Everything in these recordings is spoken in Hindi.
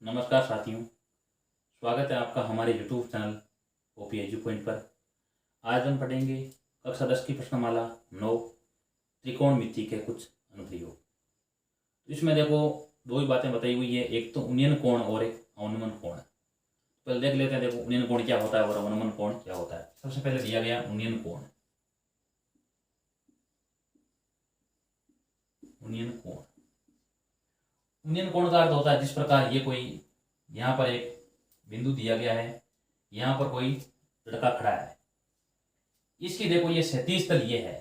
नमस्कार साथियों, स्वागत है आपका हमारे YouTube channel OP edu point पर। आज हम पढ़ेंगे कक्षा 10 की प्रश्नमाला 9 त्रिकोणमिति के कुछ अनुप्रयोग। तो इसमें देखो दो ही बातें बताई हुई है, एक तो उन्नयन कोण और एक अवनमन कोण। पहले देख लेते हैं, देखो उन्नयन कोण क्या होता है और अवनमन कोण क्या होता है। सबसे पहले दिया गया उन्नयन कोण। उन्नयन कोण उन्नयन कोण का अर्थ होता है जिस प्रकार ये कोई यहाँ पर एक बिंदु दिया गया है, यहाँ पर कोई लड़का खड़ा है, इसकी देखो ये क्षैतिज तल ये है,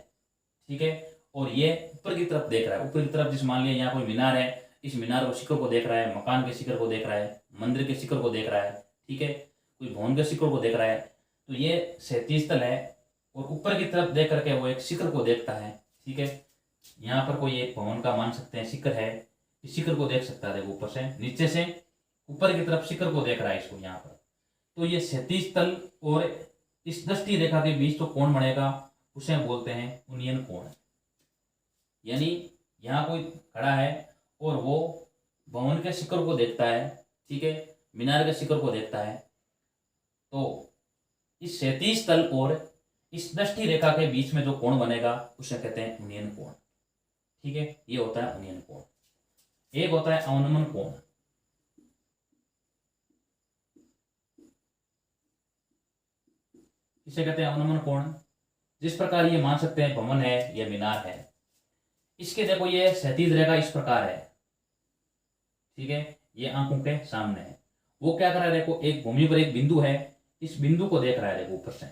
ठीक है, और ये ऊपर की तरफ देख रहा है। ऊपर की तरफ जिस मान लिया यहाँ कोई मीनार है, इस मीनार को शिखर को देख रहा है, मकान के शिखर को देख रहा है, मंदिर के शिखर को देख रहा है, ठीक है, कोई भवन के शिखर को देख रहा है, तो ये क्षैतिज तल है और ऊपर की तरफ देख करके वो एक शिखर को देखता है, ठीक है। यहाँ पर कोई एक भवन का मान सकते हैं शिखर है, इस शिखर को देख सकता है, देखो ऊपर से नीचे से ऊपर की तरफ शिखर को देख रहा है इसको यहाँ पर। तो ये क्षैतिज तल और इस दृष्टि रेखा के बीच जो कोण बनेगा उसे हम बोलते हैं उन्नयन कोण। यानी यहाँ कोई खड़ा है और वो भवन के शिखर को देखता है, ठीक है, मीनार के शिखर को देखता है, तो इस क्षैतिज तल और इस दृष्टि रेखा के बीच में जो कोण बनेगा उसे कहते हैं उन्नयन कोण, ठीक है। ये होता है उन्नयन कोण। एक होता है अवनमन कोण। इसे कहते हैं अवनमन कोण। जिस प्रकार ये मान सकते हैं भवन है या मीनार है, इसके देखो ये क्षैतिज रेखा इस प्रकार है, ठीक है, ये आंखों के सामने है। वो क्या कर रहा है, देखो एक भूमि पर एक बिंदु है, इस बिंदु को देख रहा है, देखो ऊपर से,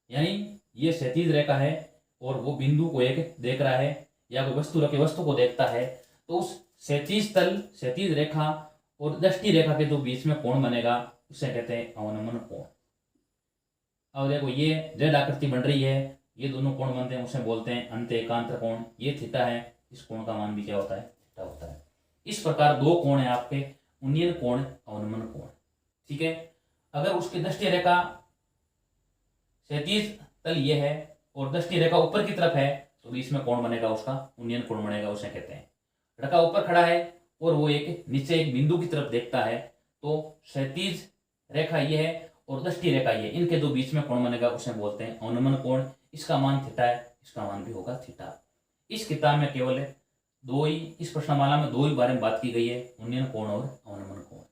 यानी ये क्षैतिज रेखा है और वो बिंदु को एक देख रहा है या कोई वस्तु रखे वस्तु को देखता है, तो उस क्षैतिज तल क्षैतिज रेखा और दृष्टि रेखा के जो बीच में कोण बनेगा उसे कहते हैं अवनमन कोण। अब देखो ये जेड आकृति बन रही है, ये दोनों कोण बनते हैं, उसे बोलते हैं अंत्य एकांतर कोण। ये थीटा है, इस कोण का मान भी क्या होता है, थीटा होता है। इस प्रकार दो कोण है आपके, उन्नयन कोण, अवनमन कोण, ठीक है। अगर उसकी दृष्टि रेखा क्षैतिज तल ये है और दृष्टि रेखा ऊपर की तरफ है, तो बीच में कोण बनेगा उसका उन्नयन कोण बनेगा, उसे कहते हैं। लड़का ऊपर खड़ा है और वो एक नीचे एक बिंदु की तरफ देखता है, तो क्षैतिज रेखा ये है और दृष्टि रेखा ये, इनके दो बीच में कोण बनेगा उसे बोलते हैं अवनमन कोण। इसका मान थीटा है, इसका मान भी होगा थीटा। इस किताब में केवल दो ही, इस प्रश्नमाला में दो ही बारे में बात की गई है, उन्नयन कोण और अवनमन कोण।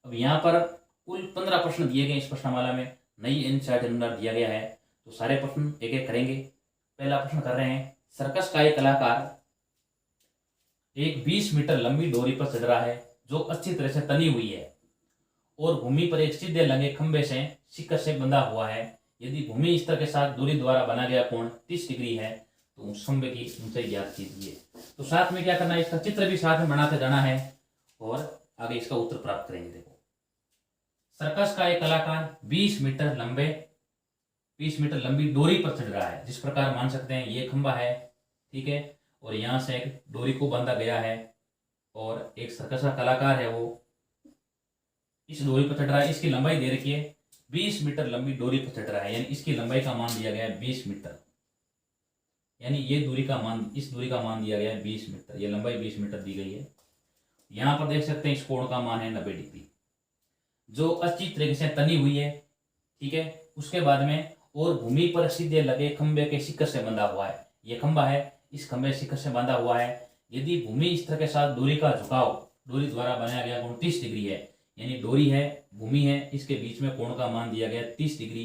अब यहाँ पर कुल 15 प्रश्न दिए गए इस प्रश्नमाला में, नई एनसीईआरटी अनुसार दिया गया है, तो सारे प्रश्न एक एक करेंगे। पहला प्रश्न कर रहे हैं, सर्कस का एक कलाकार एक 20 मीटर लंबी डोरी पर चढ़ रहा है जो अच्छी तरह से तनी हुई है और भूमि पर एक सीधे लंगे खंबे से शिखर से बंधा हुआ है। यदि भूमि स्तर के साथ दूरी द्वारा बना गया कोण 30 डिग्री है तो उस खंबे की ऊंचाई ज्ञात कीजिए। तो साथ में क्या करना है, इसका चित्र भी साथ में बनाते जाना है और आगे इसका उत्तर प्राप्त करेंगे। देखो सर्कस का एक कलाकार 20 मीटर लंबी डोरी पर चढ़ रहा है। जिस प्रकार मान सकते हैं ये खंबा है, ठीक है, और यहाँ से एक डोरी को बांधा गया है और एक सर्कस का कलाकार है वो इस डोरी पर चढ़ रहा है। इसकी लंबाई दे रखी है 20 मीटर लंबी डोरी पर चढ़ रहा है, यानी इसकी लंबाई का मान दिया गया है 20 मीटर, यानी ये दूरी का मान, इस दूरी का मान दिया गया है 20 मीटर, ये लंबाई 20 मीटर दी गई है। यहाँ पर देख सकते हैं इस कोण का मान है 90 डिग्री, जो अच्छी तरीके से तनी हुई है, ठीक है। उसके बाद में और भूमि पर सीधे लगे खंबे के शिखर से बंधा हुआ है, ये खंबा है, इस खंबे शिखर से बांधा हुआ है। यदि भूमि स्तर के साथ दूरी का झुकाव डोरी द्वारा बनाया गया कोण 30 डिग्री है, यानी डोरी है, भूमि है, इसके बीच में कोण का मान दिया गया 30 डिग्री।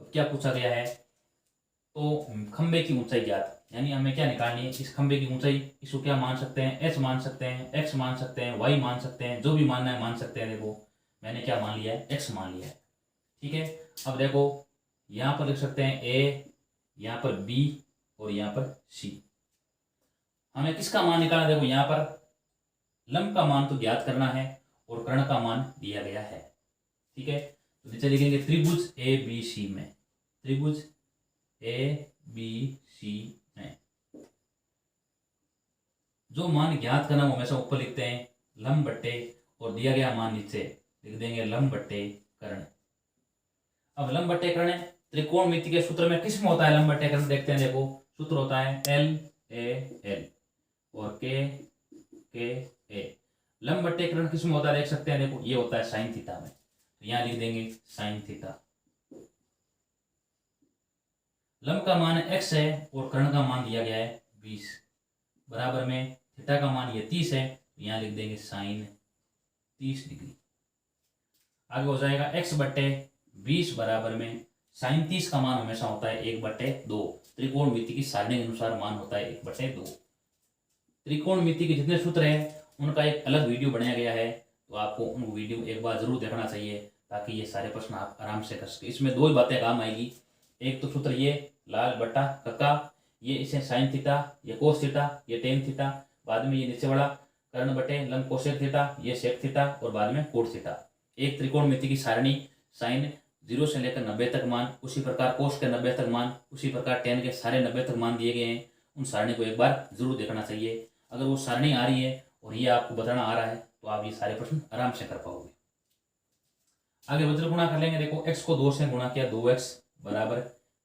अब क्या पूछा गया है, तो खंबे की ऊंचाई ज्ञात, यानी हमें क्या निकालनी है, इस खंबे की ऊंचाई। इसको क्या मान सकते हैं, एच मान सकते हैं, एक्स मान सकते हैं, वाई मान सकते हैं, जो भी मानना है मान सकते हैं। देखो मैंने क्या मान लिया है, एक्स मान लिया है, ठीक है। अब देखो यहाँ पर लिख सकते हैं ए, यहाँ पर बी और यहाँ पर सी। हमें किसका मान निकालना, देखो यहाँ पर लंब का मान तो ज्ञात करना है और कर्ण का मान दिया गया है, ठीक है। तो नीचे लिखेंगे त्रिभुज ए बी सी में, त्रिभुज ए बी सी में जो मान ज्ञात करना वो हमेशा ऊपर लिखते हैं लंब बट्टे और दिया गया मान नीचे लिख देंगे लंब बट्टे कर्ण। अब लंब बट्टे कर्ण त्रिकोणमिति के सूत्र में किस में होता है लंब बट्टे कर्ण, देखते हैं। देखो सूत्र होता है एल ए एल और के ए। लंब बट्टे कर्ण किस में होता है देख सकते हैं, देखो ये होता है साइन थीटा में, तो यहाँ लिख देंगे साइन थीटा। लंब का मान x है और कर्ण का मान दिया गया है 20, बराबर में थीटा का मान ये 30 है, तो यहाँ लिख देंगे साइन 30 डिग्री। आगे हो जाएगा x बट्टे 20 बराबर में साइन 30 का मान हमेशा होता है 1/2। त्रिकोणमिति की सारणी के अनुसार मान होता है 1/2। त्रिकोणमिति के जितने सूत्र हैं उनका एक अलग वीडियो बनाया गया है, तो आपको उन वीडियो एक बार जरूर देखना चाहिए ताकि ये सारे प्रश्न आप आराम से कर सके। इसमें दो ही बातें काम आएगी, एक तो सूत्र ये लाल बट्टा कक्का, ये इसे साइन थीटा, ये कोस थीटा, ये टेन थीटा, बाद में ये नीचे वाला कर्ण बटे लंब कोसेक थीटा, ये सेक थीटा, और बाद में कोट थीटा। एक त्रिकोणमिति की सारणी साइन 0 से लेकर 90 तक मान, उसी प्रकार कोस के 90 तक मान, उसी प्रकार टेन के सारे 90 तक मान दिए गए हैं। उन सारणी को एक बार जरूर देखना चाहिए। अगर वो सारणी आ रही है और ये आपको बताना आ रहा है तो आप ये सारे प्रश्न आराम से कर पाओगे। आगे वज्र गुणा कर लेंगे। देखो x को 2 से गुणा किया, 2x बराबर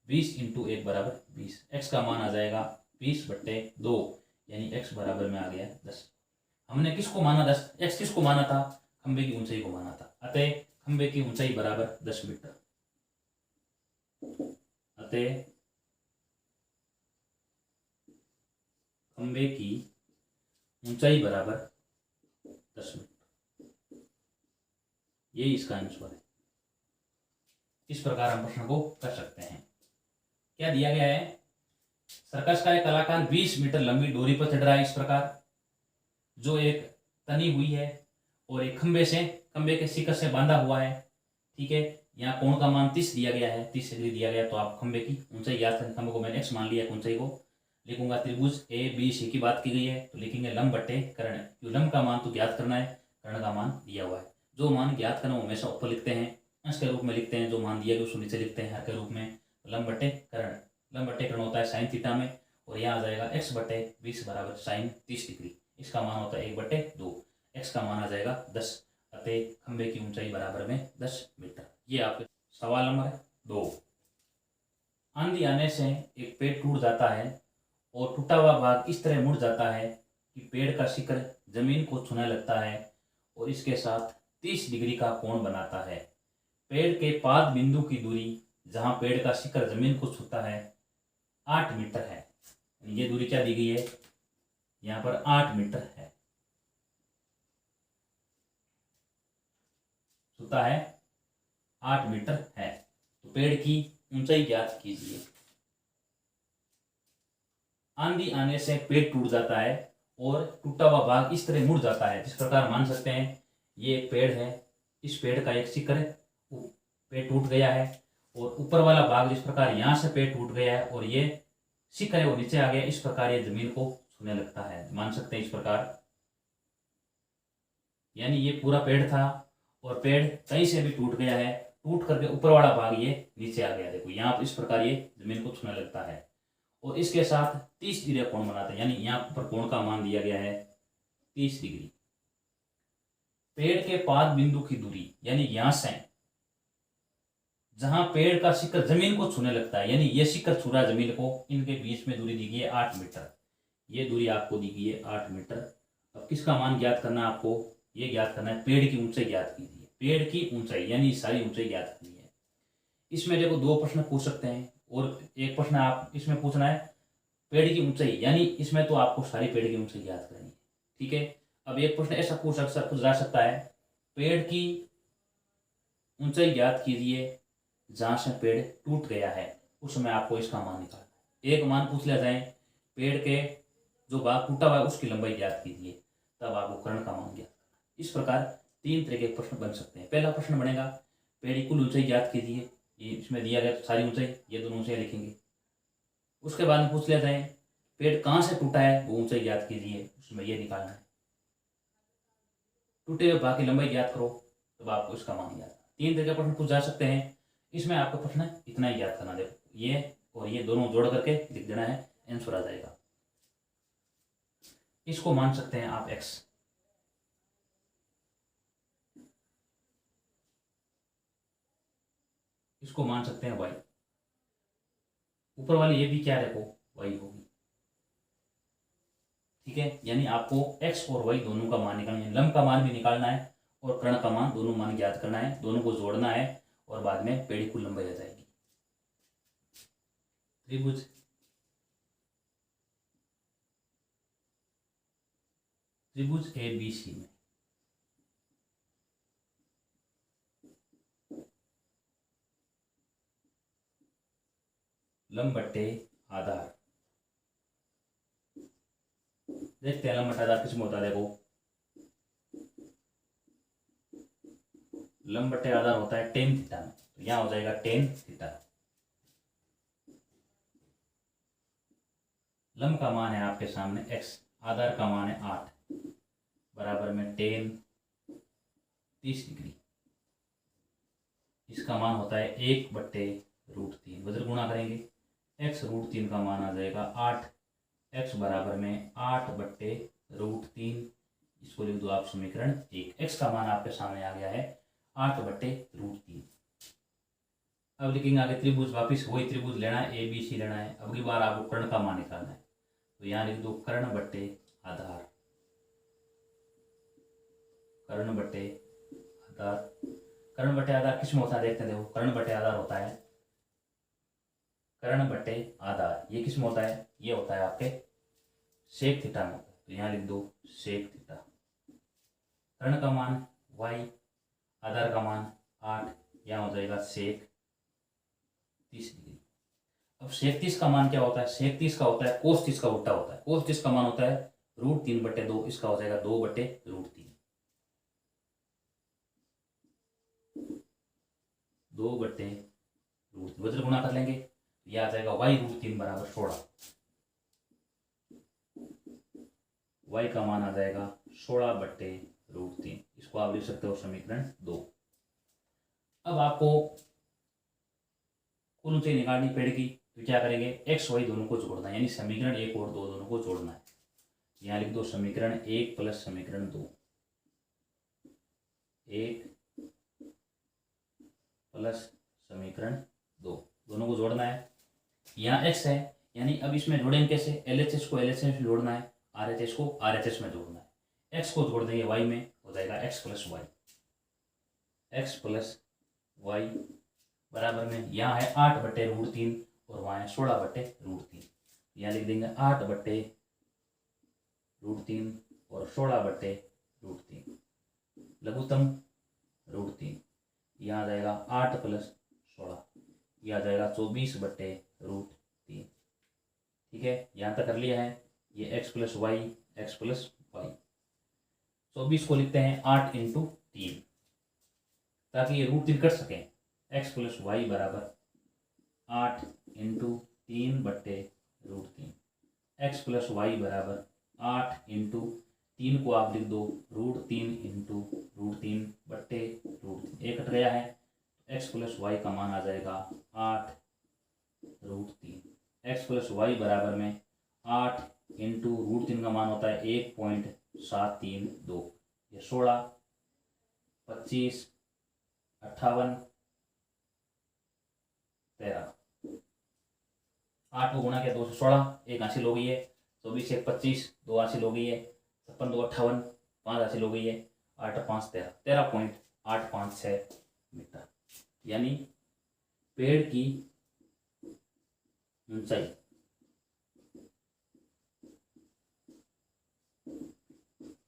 20 × 1 बराबर 20। x का मान आ जाएगा 20/2, यानी x बराबर में आ गया 10। हमने किसको माना 10, x किसको माना था, खंबे की ऊंचाई को माना था। अतः खंबे की ऊंचाई बराबर 10 मीटर। अतः खंबे की ऊंचाई बराबर 10 मीटर, यही इसका आंसर है। इस प्रकार हम प्रश्न को कर सकते हैं। क्या दिया गया है, सर्कस का एक कलाकार 20 मीटर लंबी डोरी पर चढ़ रहा है, इस प्रकार जो एक तनी हुई है और एक खंबे के शिखर से बांधा हुआ है। ठीक है, यहाँ कोण का मान 30 दिया गया है, 30 डिग्री दिया गया, तो आप खंबे की ऊंचाई याद करें। खंबे को मैंने x मान लिया, ऊंचाई को लिखूंगा। त्रिभुज ए बी सी की बात की गई है, तो लिखेंगे लंब बटे कर्ण। क्यों, लंब का मान तो ज्ञात करना है, कर्ण का मान दिया हुआ है। जो मान ज्ञात करना वो हमेशा ऊपर लिखते हैं, अंश के रूप में लिखते हैं, जो मान दिया गया उसको नीचे लिखते हैं हर के रूप में। लंब बटे कर्ण, लंब बटे कर्ण होता है साइन थीटा में, और यहाँ आ जाएगा x बटे 20 बराबर साइन 30 डिग्री। इसका मान होता है 1/2, x का मान आ जाएगा 10। अतः खंबे की ऊंचाई बराबर में 10 मीटर। ये आपके सवाल नंबर 2। आंधी आने से एक पेड़ टूट जाता है और टूटा हुआ भाग इस तरह मुड़ जाता है कि पेड़ का शिखर जमीन को छूने लगता है और इसके साथ 30 डिग्री का कोण बनाता है। पेड़ के पाद बिंदु की दूरी जहां पेड़ का शिखर जमीन को छूता है 8 मीटर है। ये दूरी क्या दी गई है, यहाँ पर 8 मीटर है, छूता है 8 मीटर है। तो पेड़ की ऊंचाई ज्ञात कीजिए। आंधी आने से पेड़ टूट जाता है और टूटा हुआ भाग इस तरह मुड़ जाता है, जिस प्रकार मान सकते हैं ये एक पेड़ है, इस पेड़ का एक शिखर पेड़ टूट गया है और ऊपर वाला भाग जिस प्रकार यहाँ से पेड़ टूट गया है और ये शिखर है वो नीचे आ गया, इस प्रकार ये जमीन को छूने लगता है। मान सकते हैं इस प्रकार, यानी ये पूरा पेड़ था और पेड़ कहीं से भी टूट गया है, टूट करके ऊपर वाला भाग ये नीचे आ गया। देखो यहाँ इस प्रकार ये जमीन को छूने लगता है और इसके साथ 30 डिग्री कोण बनाता है, यानी यहाँ पर कोण का मान दिया गया है 30 डिग्री। पेड़ के पाद बिंदु की दूरी, यानी यहां से जहां पेड़ का शिखर जमीन को छूने लगता है, यानी ये शिखर छू रहा है जमीन को, इनके बीच में दूरी दी गई है 8 मीटर। ये दूरी आपको दी गई है 8 मीटर। अब किसका मान ज्ञात करना है आपको, ये ज्ञात करना है, पेड़ की ऊंचाई ज्ञात कीजिए। पेड़ की ऊंचाई यानी सारी ऊंचाई ज्ञात करनी है। इसमें देखो 2 प्रश्न पूछ सकते हैं और एक प्रश्न आप इसमें पूछना है पेड़ की ऊंचाई, यानी इसमें तो आपको सारी पेड़ की ऊंचाई ज्ञात करनी है। ठीक है, अब एक प्रश्न ऐसा पूछ जा सकता है, पेड़ की ऊंचाई ज्ञात कीजिए जहां से पेड़ टूट गया है, उस समय आपको इसका मान निकालना है। एक मान पूछ लिया जाए, पेड़ के जो भाग टूटा हुआ है उसकी लंबाई ज्ञात कीजिए, तब आपको कर्ण का मान ज्ञात करना। इस प्रकार 3 तरह के प्रश्न बन सकते हैं। पहला प्रश्न बनेगा पेड़ की कुल ऊंचाई ज्ञात कीजिए, ये इसमें दिया गया सारी ऊंचाई, ये दोनों ऊंचाई लिखेंगे। उसके बाद में पूछ लिया जाए पेड़ कहाँ से टूटा है, वो ऊंचाई ज्ञात कीजिए, उसमें ये निकालना है। टूटे हुए भाग की लंबाई ज्ञात करो, तब आपको इसका मान ज्ञात। 3 तरह के प्रश्न पूछ जा सकते हैं, इसमें आपको प्रश्न इतना ही याद करना, देखो ये और ये दोनों जोड़ करके लिख देना है, आंसर आ जाएगा। इसको मान सकते हैं आप x, इसको मान सकते हैं y, ऊपर वाली ये भी क्या देखो y होगी। ठीक है, यानी आपको x और y दोनों का मान निकालना है, लंब का मान भी निकालना है और कर्ण का मान, दोनों मान ज्ञात करना है, दोनों को जोड़ना है और बाद में पेड़ की कुल लंबाई आ जाएगी। त्रिभुज ABC में लंब बट्टे आधार, देखते हैं लंब बट्टे आधार किसमें होता है। देखो लंब बट्टे आधार होता है टेन थीटा में, तो यहाँ हो जाएगा टेन थीटा। लंब का मान है आपके सामने x, आधार का मान है 8, बराबर में टेन 30 डिग्री। इसका मान होता है 1/√3, बदल गुणा करेंगे, x√3 का मान आ जाएगा 8, x बराबर में 8/√3। इसको लिख दो आप समीकरण 1। x का मान आपके सामने आ गया है 8/√3। अब लिखेंगे आगे त्रिभुज, वापिस वही त्रिभुज लेना है, ABC लेना है। अब की बार आपको कर्ण का मान निकालना है, तो यहाँ लिख दो कर्ण बट्टे आधार, कर्ण बट्टे आधार। कर्ण बट्टे आधार किसमें होता है देखते हैं। देखो कर्ण बट्टे आधार होता है, कर्ण बट्टे आधार ये किसमें होता है, ये होता है आपके सेक थीटा में होता है, तो यहाँ लिख दो सेक थीटा। कर्ण का मान y, आधार का मान 8, यहाँ हो जाएगा सेक 30 डिग्री। अब सेक 30 का मान क्या होता है, सेक 30 का होता है कोस 30 का उल्टा होता है। कोस 30 का मान होता है √3/2, इसका हो जाएगा 2/√3, 2/√3, बदल गुणा कर लेंगे, यह आ जाएगा y√3 बराबर 16। y का मान आ जाएगा 16/√3, इसको आप लिख सकते हो समीकरण 2। अब आपको कुल ऊंचाई निकालनी पेड़ की, तो क्या करेंगे, x y दोनों को जोड़ना है, यानी समीकरण 1 और 2 दोनों को जोड़ना है। यहाँ लिख दो समीकरण 1 प्लस समीकरण 2, 1 प्लस समीकरण 2, दोनों को जोड़ना है। यहाँ x है, यानी अब इसमें जोड़ेंगे कैसे, LHS को LHS में जोड़ना है, RHS को RHS में जोड़ना है। x को जोड़ देंगे y में, हो जाएगा x प्लस y बराबर में, यहाँ है 8/√3 और वहाँ है 16/√3। यहाँ लिख देंगे 8/√3 और 16/√3, लघुत्तम √3। यहाँ आ जाएगा 8 प्लस 16, यह आ जाएगा 24/√3। ठीक है, यहाँ तक कर लिया है। ये x प्लस वाई, 24 को लिखते हैं 8 × 3, ताकि ये √3 कट सकें। x प्लस वाई बराबर 8 × 3/√3, x प्लस वाई बराबर 8 × 3 को आप लिख दो √3 × √3/√3, एक कट गया है, x प्लस वाई का मान आ जाएगा 8√3। x प्लस वाई बराबर में 8 × √3 का मान होता है 1.732, ये 16, 25, 58, 13, 8 को गुणा किया 2 से 16, एक हासिल हो गई है, 24 1 25, 2 हासिल हो गई है, 56 2 58, 5 हासिल हो गई है, 8 5 13, 13.856 मीटर। यानी पेड़ की ऊंचाई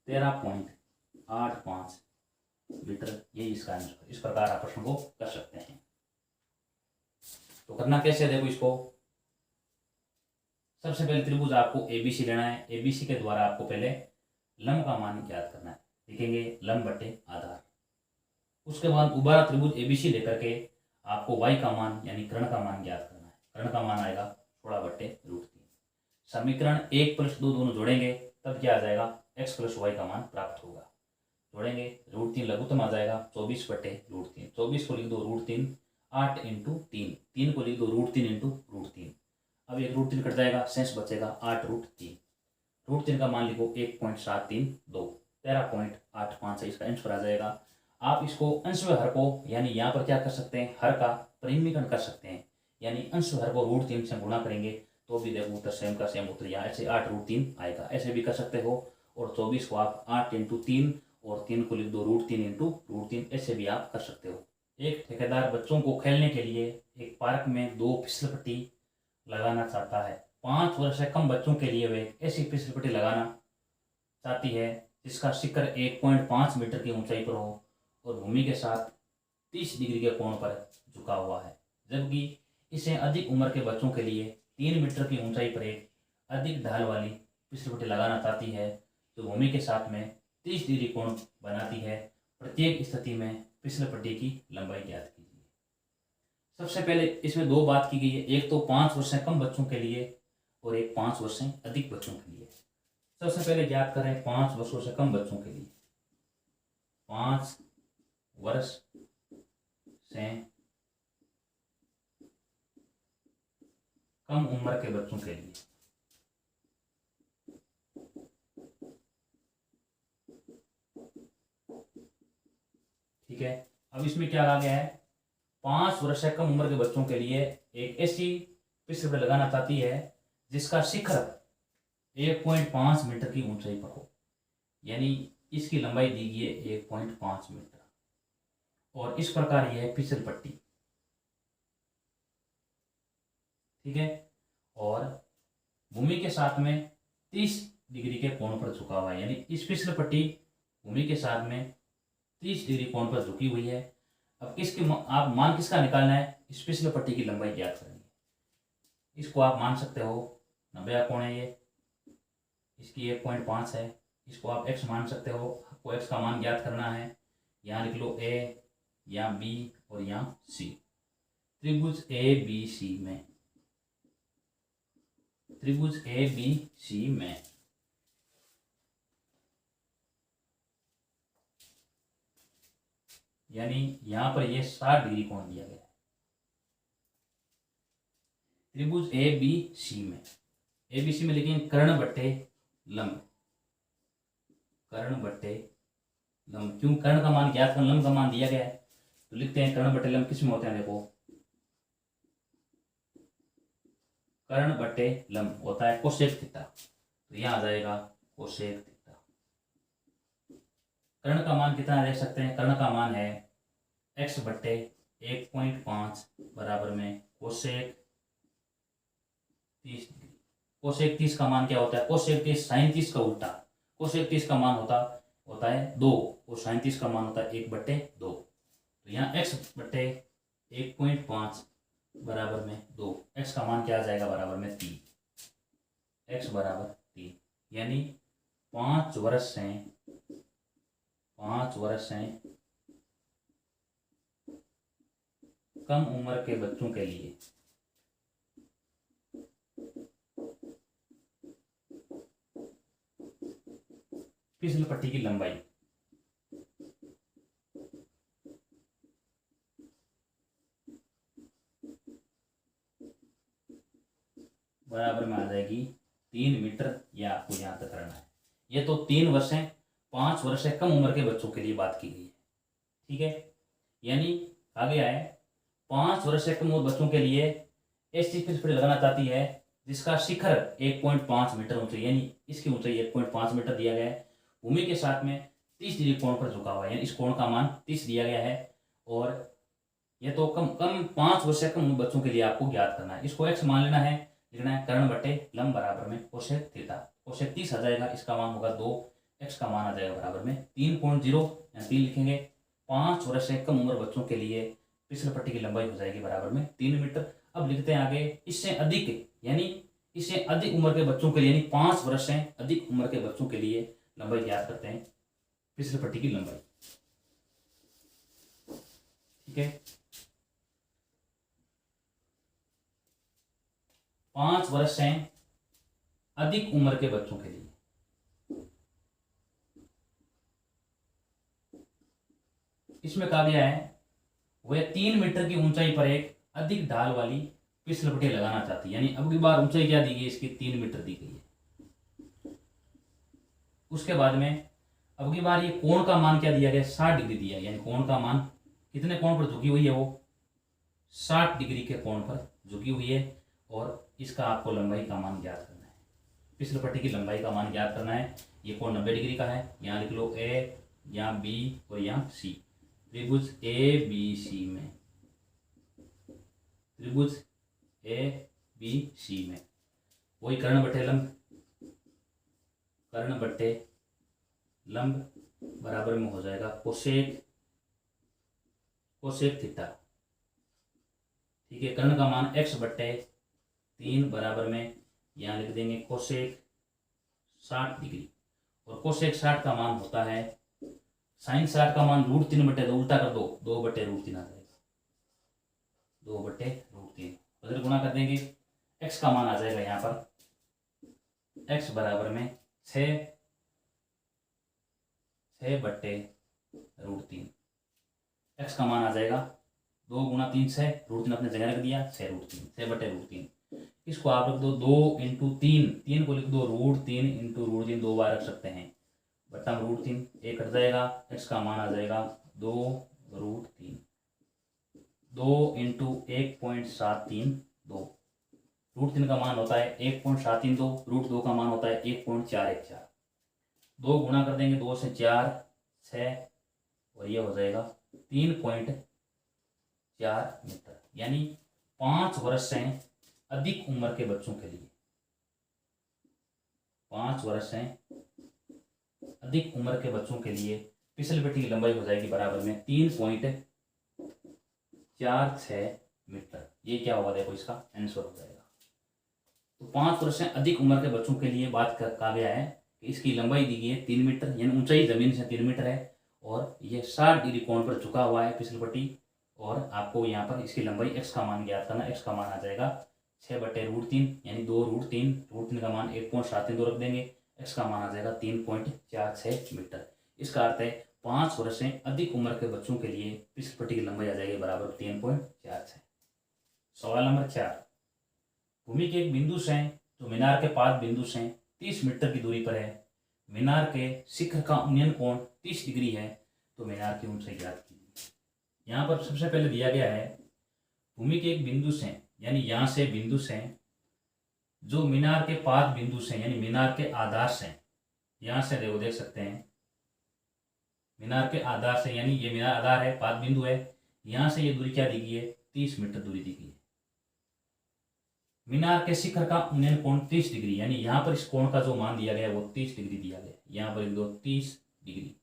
13.85 मीटर, यही इसका आंसर। इस प्रकार आप प्रश्न को कर सकते हैं। तो करना कैसे है, देखो इसको सबसे पहले त्रिभुज आपको ABC लेना है। ABC के द्वारा आपको पहले लंब का मान ज्ञात करना है, लिखेंगे लंब बटे आधार। उसके बाद दोबारा त्रिभुज ABC लेकर के आपको y का मान यानी कर्ण का मान ज्ञात करना है। कर्ण का मान आएगा 16/√3। समीकरण 1 प्लस 2 दोनों जोड़ेंगे, तब क्या आ जाएगा, x प्लस वाई का मान प्राप्त होगा। जोड़ेंगे √3 लघुत्तम आ जाएगा 24/√3, 24 को लिख दो √3, 8 × 3, 3 को लिख दो √3 × √3। अब एक √3 कट जाएगा, शेष बचेगा 8√3। √3 का मान लिखो 1.732, 13.85 इसका आंसर आ जाएगा। आप इसको अंश व हर को, यानी यहाँ पर क्या कर सकते हैं, हर का परिमीकरण कर सकते हैं, यानी अंश व हर को √3 से गुणा करेंगे तो भी देखो उत्तर सेम का सेम उत्तर यहाँ ऐसे 8√3 आएगा। ऐसे भी कर सकते हो। और 24 को आप 8 × 3 और 3 को लिख दो √3 × √3, ऐसे भी आप कर सकते हो। एक ठेकेदार बच्चों को खेलने के लिए एक पार्क में 2 फिसलपट्टी लगाना चाहता है। 5 वर्ष से कम बच्चों के लिए वे ऐसी फिसलपट्टी लगाना चाहती है जिसका शिखर 1.5 मीटर की ऊंचाई पर हो और भूमि के साथ 30 डिग्री के कोण पर झुका हुआ है, जबकि इसे अधिक उम्र के बच्चों के लिए 3 मीटर की ऊंचाई पर एक अधिक ढाल वाली फिसलपट्टी लगाना चाहती है जो भूमि के साथ में 30 डिग्री कोण बनाती है। प्रत्येक स्थिति में फिसलपट्टी की लंबाई ज्ञात कीजिए। सबसे पहले इसमें 2 बात की गई है, एक तो 5 वर्ष से कम बच्चों के लिए और एक 5 वर्ष से अधिक बच्चों के लिए। सबसे पहले ज्ञात करें 5 वर्षों से कम बच्चों के लिए। 5 वर्ष से कम उम्र के बच्चों के लिए ठीक है। अब इसमें क्या आ गया है, 5 वर्ष से कम उम्र के बच्चों के लिए एक ऐसी फिसलपट्टी लगाना चाहती है जिसका शिखर 1.5 मीटर की ऊंचाई पर हो, यानी इसकी लंबाई दी गई है 1.5 मीटर और इस प्रकार यह है फिसलपट्टी। ठीक है। और भूमि के साथ में 30 डिग्री के कोण पर झुका हुआ है, यानी इस फिसलपट्टी भूमि के साथ में 30 डिग्री कोण पर झुकी हुई है। अब किसकी आप मान किसका निकालना है, इस फिसलपट्टी की लंबाई ज्ञात करेंगे। इसको आप मान सकते हो 90 कोण है, ये इसकी 1.5 है। इसको आप x मान सकते हो, आपको x का मान ज्ञात करना है। यहाँ लिख लो a, यहाँ b और यहाँ c। त्रिभुज ABC में यानी यहां पर ये 60 डिग्री कोण दिया गया है। त्रिभुज ABC में लेकिन कर्ण बट्टे लंब, क्यों कर्ण का मान ज्ञात कर लंब का मान दिया गया है, तो लिखते हैं कर्ण बट्टे लंब किस में होते हैं। देखो कर्ण बट्टे लंब होता है कोसेक थीटा, तो यहां आ जाएगा कोसेक थीटा। कर्ण का मान कितना देख सकते हैं, कर्ण का मान है x बट्टे 1.5 बराबर में कोसेक 30 डिग्री। कोसेक 30 का मान क्या होता है, कोसेक 30 साइन 30 का उल्टा। कोसेक 30 का मान होता है 2 और साइन 30 का मान होता है 1/2। तो यहाँ x बट्टे 1.5 बराबर में 2, x का मान क्या आ जाएगा बराबर में 3, x बराबर 3। यानी 5 वर्ष से कम उम्र के बच्चों के लिए फिसलपट्टी की लंबाई बराबर में आ जाएगी 3 मीटर। यह आपको यहां तक करना है। ये तो 3 वर्ष से 5 वर्ष से कम उम्र के बच्चों के लिए बात की गई है। ठीक है। यानी आगे आए 5 वर्ष से कम उम्र बच्चों के लिए ऐसी फिसलपट्टी लगाना चाहती है जिसका शिखर 1.5 मीटर ऊंचाई, यानी इसकी ऊंचाई 1.5 मीटर दिया गया है, भूमि के साथ में 30 डिग्री कोण पर झुका हुआ है, यानी इस कोण का मान 30 दिया गया है। और यह तो कम 5 वर्ष से कम उम्र बच्चों के लिए आपको ज्ञात करना है। इसको x मान लेना है, लिखना है कर्ण बट्टे लंब बराबर में कोसेक थीटा। कोसेक 30 आ जाएगा, इसका मान होगा 2, x का मान आ जाएगा बराबर में 3.0, 3 लिखेंगे। 5 वर्ष से कम उम्र बच्चों के लिए फिसलपट्टी की लंबाई हो जाएगी बराबर में 3 मीटर। अब लिखते हैं आगे इससे अधिक, यानी इससे अधिक उम्र के बच्चों के लिए, यानी 5 वर्ष से अधिक उम्र के बच्चों के लिए लंबाई ज्ञात करते हैं, फिसलपट्टी की लंबाई। ठीक है। 5 वर्ष से अधिक उम्र के बच्चों के लिए इसमें कहा गया है वह 3 मीटर की ऊंचाई पर एक अधिक ढाल वाली फिसलपट्टी लगाना चाहती है। यानी अब की बार ऊंचाई क्या दी गई, इसकी 3 मीटर दी गई है। उसके बाद में अब की बार ये कोण का मान क्या दिया गया, 60 डिग्री दिया, यानी कोण का मान कितने कोण पर झुकी हुई है, वो 60 डिग्री के कोण पर झुकी हुई है। और इसका आपको लंबाई का मान ज्ञात करना है। पिछले पट्टी की लंबाई का मान ज्ञात करना है। ये कोण 90 डिग्री का है। यहाँ लिख लो ए, यहाँ बी और यहाँ सी। त्रिभुज ए बी सी में, त्रिभुज ए बी सी में वही कर्ण बटे लंब, कर्ण बटे लंब बराबर में हो जाएगा कोसेक, कोसेक थीटा। ठीक है, कर्ण का मान x बटे 3 बराबर में यहाँ लिख देंगे कोसेक 60 डिग्री। और कोसेक 60 का मान होता है, साइन 60 का मान √3/2, उल्टा कर दो 2/√3 आ जाएगा, 2/√3। उधर गुणा कर देंगे, x का मान आ जाएगा यहाँ पर x बराबर में 6/√3। x का मान आ जाएगा 2 × 3 6, √3 अपने जगह रख दिया, 6/√3। इसको आप रख दो 2 × 3, 3 को लिख दो √3 × √3, 2 बार रख सकते हैं, बट्टा में √3, एक कट जाएगा, x का मान आ जाएगा 2√3। 2 × 1.732, √3 का मान होता है 1.732, √2 का मान होता है 1.414। 2 गुणा कर देंगे, 2 से 4 6 और ये हो जाएगा 3.4 मीटर। यानी 5 वर्ष से अधिक उम्र के बच्चों के लिए, 5 वर्ष से अधिक उम्र के बच्चों के लिए फिसल पट्टी की लंबाई हो जाएगी बराबर में 3.46 मीटर। ये क्या होगा, देखो इसका आंसर हो जाएगा। तो 5 वर्ष से अधिक उम्र के बच्चों के लिए बात कहा गया है कि इसकी लंबाई दी गई है 3 मीटर, यानी ऊंचाई जमीन से 3 मीटर है और ये 60 डिग्री कोण पर झुका हुआ है फिसल पट्टी। और आपको यहाँ पर इसकी लंबाई x का मान ज्ञात करना। x का मान आ जाएगा 6/√3 यानी 2√3, √3 का मान 1.732 रख देंगे, x का मान आ जाएगा 3.46 मीटर। इसका अर्थ है 5 वर्ष से अधिक उम्र के बच्चों के लिए फिसल पट्टी की लंबाई आ जाएगी बराबर 3.46। सवाल नंबर 4, भूमि के एक बिंदु से जो मीनार के पाद बिंदु से 30 मीटर की दूरी पर है, मीनार के शिखर का उन्नयन कोण 30 डिग्री है, तो मीनार की ऊंचाई ज्ञात कीजिए। यहाँ पर सबसे पहले दिया गया है भूमि के एक बिंदु से, यानी यहाँ से बिंदु से जो मीनार के पाद बिंदु से, यानी मीनार के आधार से, यहाँ से देखो देख सकते हैं मीनार के आधार से, यानी ये मीनार आधार है, पाद बिंदु है, यहाँ से ये दूरी क्या दी गई है, 30 मीटर दूरी दी गई है। मीनार के शिखर का उन्नयन कोण 30 डिग्री, यानी यहाँ पर इस कोण का जो मान दिया गया है वो 30 डिग्री दिया गया है, यहाँ पर 30 डिग्री।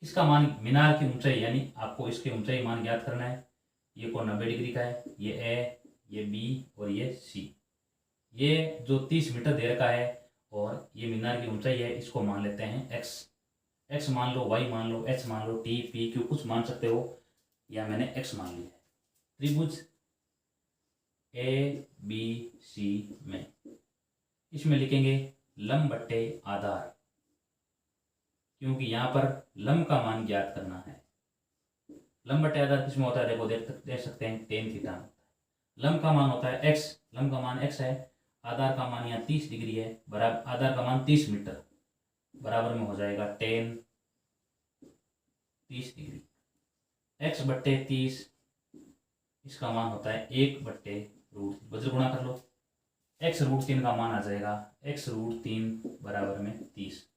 इसका मान मीनार की ऊंचाई, यानी आपको इसके ऊंचाई मान ज्ञात करना है। ये कोण 90 डिग्री का है, ये ए, ये बी और ये सी। ये जो 30 मीटर दे रखा है और ये मीनार की ऊंचाई है, इसको मान लेते हैं एक्स। एक्स मान लो, वाई मान लो, एच मान लो, टी पी क्यू कुछ मान सकते हो, या मैंने एक्स मान लिया है। त्रिभुज ए बी सी में इसमें लिखेंगे लंब बट्टे आधार, क्योंकि यहाँ पर लंब का मान ज्ञात करना है। लंब बट्टे आधार किसमें होता है, देखो देख सकते हैं tan थीटा में होता है। लंब का मान होता है x, लंब का मान x है, आधार का मान यहाँ 30 डिग्री है, बराबर आधार का मान 30 मीटर, बराबर में हो जाएगा tan 30 डिग्री। x बट्टे 30, इसका मान होता है 1/√3, वज्र गुणा कर लो, x √3 का मान आ जाएगा x √3 बराबर में 30,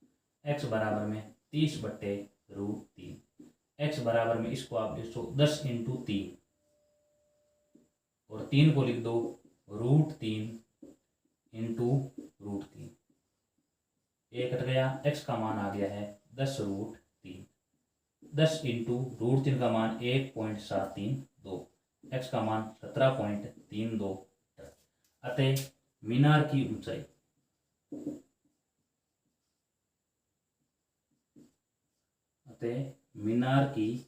x बराबर में 30/√3, x बराबर में इसको आप लिख दो 10 × 3 और 3 को लिख दो √3 × √3, एक कट गया, x का मान आ गया है 10√3, 10 × √3 का मान 1.732, x का मान 17.32। अतः मीनार की ऊंचाई मीनार की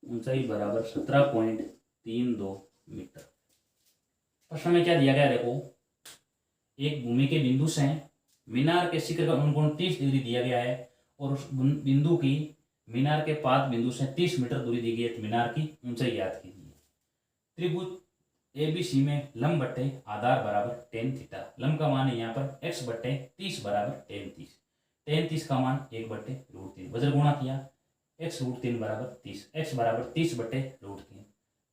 ऊंचाई बराबर 17.32 मीटर। प्रश्न में क्या दिया गया, देखो एक भूमि के बिंदु से मीनार के शिखर का उन्नयन कोण 30 डिग्री दिया गया है और उस बिंदु की मीनार के पाद बिंदु से 30 मीटर दूरी दी गई है, तो मीनार की ऊंचाई ज्ञात कीजिए। त्रिभुज एबीसी में लंब बट्टे आधार बराबर tan थीटा। लंब का मान है यहाँ पर x बट्टे 30 बराबर tan 30, tan 30 का मान 1/√3, वज्र गुणा किया, x √3 बराबर 30, x बराबर 30/√3,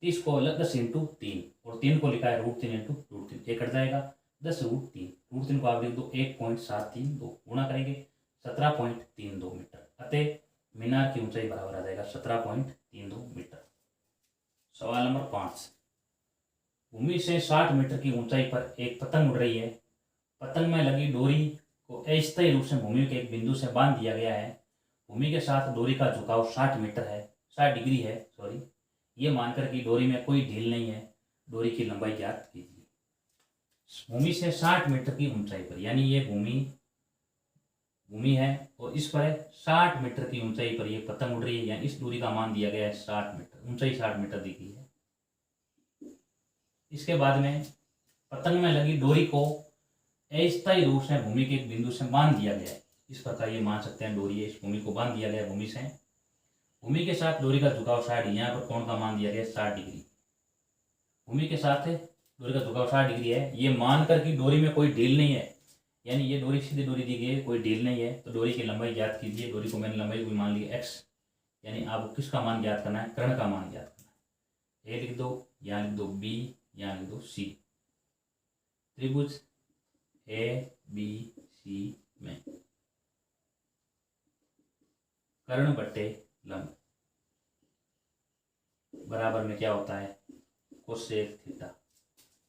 30 को 10 इंटू 3 और 3 को लिखा है √3 इंटू √3, ये कट जाएगा 10 √3, √3 को आप लिख दो 1.732, गुणा करेंगे 17.32 मीटर। अतः मीनार की ऊंचाई बराबर आ जाएगा 17.32 मीटर। सवाल नंबर 5, भूमि से 60 मीटर की ऊंचाई पर एक पतंग उड़ रही है। पतंग में लगी डोरी को अस्थायी रूप से भूमि के एक बिंदु से बांध दिया गया है। भूमि के साथ डोरी का झुकाव 60 डिग्री है सॉरी, ये मानकर कि डोरी में कोई ढील नहीं है, डोरी की लंबाई ज्ञात कीजिए। भूमि से 60 मीटर की ऊंचाई पर, यानी ये भूमि है और इस पर 60 मीटर की ऊंचाई पर ये पतंग उड़ रही है, यानी इस दूरी का मान दिया गया है 60 मीटर, ऊंचाई 60 मीटर दी गई है। इसके बाद में पतंग में लगी डोरी को अस्थायी रूप से भूमि के एक बिंदु से बांध दिया गया है। इस प्रकार ये मान सकते हैं डोरी है, इस भूमि को बांध दिया गया है भूमि से। भूमि के साथ डोरी का झुकाव 60, यहाँ पर कोण का मान दिया गया 60 डिग्री। भूमि के साथ डोरी का झुकाव 60 डिग्री है, ये मानकर कि डोरी में कोई ढील नहीं है, यानी ये डोरी सीधी डोरी दी गई है, कोई ढील नहीं है, तो डोरी की लंबाई ज्ञात कीजिए। डोरी को मैंने लंबाई को मान ली x, यानी आपको किसका मान ज्ञात करना है, कर्ण का मान ज्ञात करना है। ए लिख दो, यहाँ लिख दो b, यहाँ लिख दो c। त्रिभुज ABC में कर्ण बट्टे लंब बराबर में क्या होता है, कोसेक थीटा।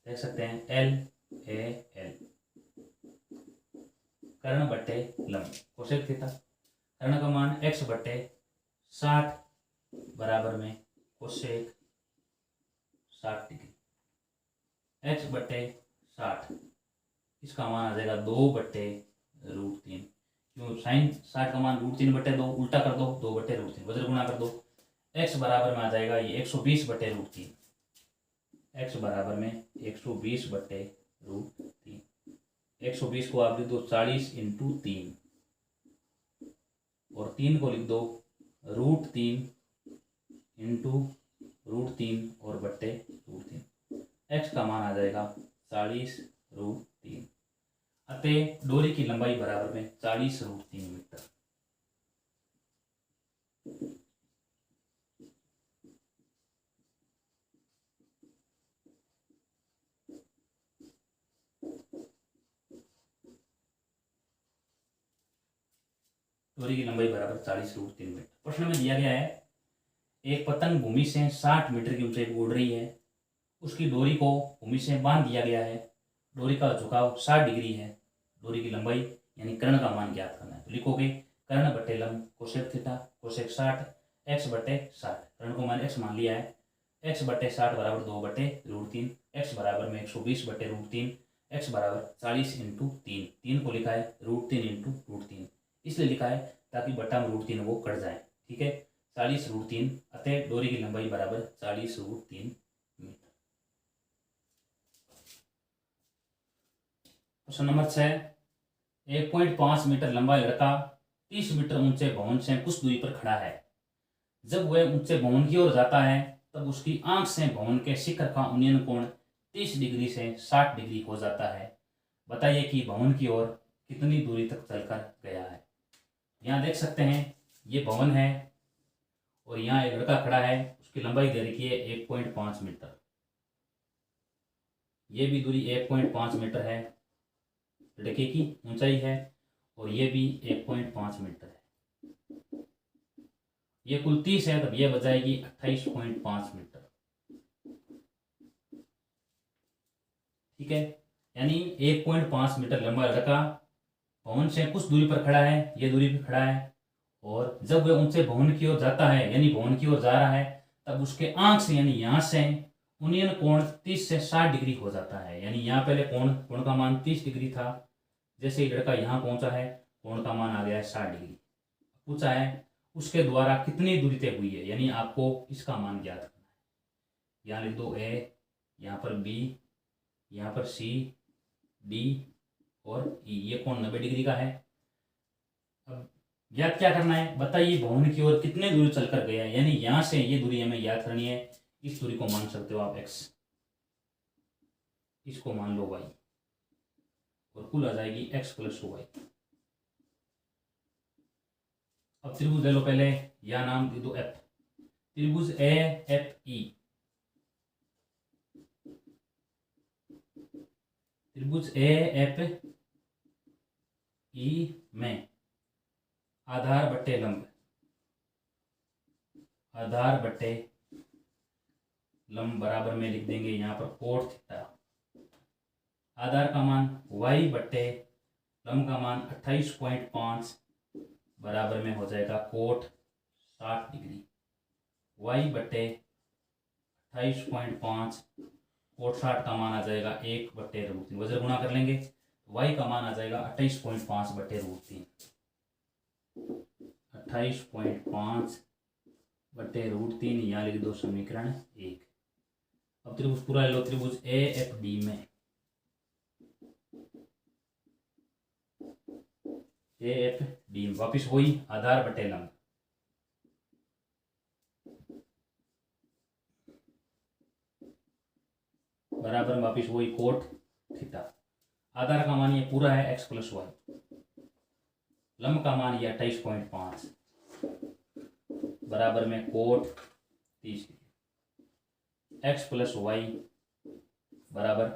देख सकते हैं LAL, कर्ण बट्टे लंब कोसेक थीटा। कर्ण का मान x बट्टे 60 बराबर में कोसेक 60 डिग्री, x बट्टे 60, इसका मान आ जाएगा 2/√3। क्यों, साइन 60 का मान √3/2, उल्टा कर दो 2/√3, वज्र गुणा कर दो, x बराबर में आ जाएगा ये 120/√3, x बराबर में 120/√3। 120 को आप लिख दो 40 इंटू 3 और 3 को लिख दो √3 इंटू √3 और बट्टे √3, x का मान आ जाएगा 40√3। अतः डोरी की लंबाई बराबर में 40√3 मीटर। डोरी की लंबाई बराबर 40√3 मीटर। प्रश्न में दिया गया है एक पतंग भूमि से 60 मीटर की ऊंचाई पर उड़ रही है, उसकी डोरी को भूमि से बांध दिया गया है, डोरी का झुकाव 60 डिग्री है, डोरी की लंबाई यानी कर्ण का मान ज्ञात करना है। तो लिखोगे कर्ण बट्टे लंब कोसेक थीटा कोसेक 60 x बट्टे 60, कर्ण को मैंने x मान लिया है, x बट्टे 60 बराबर 2/√3, x बराबर में 120/√3, x बराबर 40 इंटू 3, 3 को लिखा है √3 इंटू √3, इसलिए लिखा है ताकि बट्टा में √3 वो कट जाए, ठीक है। 40√3, अतः डोरी की लंबाई बराबर 40√3 मीटर। क्वेश्चन नंबर 6, 1.5 मीटर लंबा लड़का 30 मीटर ऊंचे भवन से कुछ दूरी पर खड़ा है। जब वह ऊंचे भवन की ओर जाता है तब उसकी आंख से भवन के शिखर का उन्नयन कोण 30 डिग्री से 60 डिग्री हो जाता है। बताइए कि भवन की ओर कितनी दूरी तक चलकर गया है। यहाँ देख सकते हैं ये भवन है और यहाँ एक लड़का खड़ा है, उसकी लंबाई दे रखी है 1.5 मीटर, ये भी दूरी 1.5 मीटर है, लड़के की ऊंचाई है, और ये भी 1.5 मीटर है। ये कुल 30 है, तब ये बजाएगी 28.5 मीटर, ठीक है। यानी 1.5 मीटर लंबा लड़का भवन से कुछ दूरी पर खड़ा है, ये दूरी पर खड़ा है, और जब वह ऊंचे भवन की ओर जाता है यानी भवन की ओर जा रहा है तब उसके आंख से यानी यहाँ से उन्नयन कोण 30 से 60 डिग्री हो जाता है। यानी यहाँ पहले कोण का मान 30 डिग्री था, जैसे ही लड़का यहाँ पहुंचा है कोण का मान आ गया है 60 डिग्री। पूछा है उसके द्वारा कितनी दूरी तय हुई है, यानी आपको इसका मान ज्ञात करना है। यहाँ लिख दो A, यहाँ पर B, यहाँ पर C, D और E, ये कोण 90 डिग्री का है। अब ज्ञात क्या करना है, बताइए भवन की ओर कितने दूरी चलकर गया है, यानी यहाँ से ये दूरी हमें ज्ञात करनी है। इस दूरी को मान सकते हो आप x, इसको मान लो y, और कुल आ जाएगी x + y। अब त्रिभुज ले लो, पहले या नाम दे दो F, त्रिभुज AFE त्रिभुज ए एफ ई में आधार बट्टे लंब, आधार बट्टे लंब बराबर में लिख देंगे यहाँ पर कोट थीटा। आधार का मान y बट्टे लंब का मान 28.5 बराबर में हो जाएगा कोट 60 डिग्री। y बट्टे 28.5 कोट 60 का मान आ जाएगा 1/√3। वजन गुणा कर लेंगे, y का मान आ जाएगा 28.5 बट्टे √3, 28.5 बट्टे √3। यहाँ लिख दो समीकरण 1। अब त्रिभुज पूरा ले लो, त्रिभुज ए एफ डी में, ए एफ डी में वापिस वही आधार बटे लंब, बराबर में वापिस वही कोट थीटा। आधार का मान ये पूरा है x + y, लंब का मान ये 28.5 बराबर में कोट 30, x + y बराबर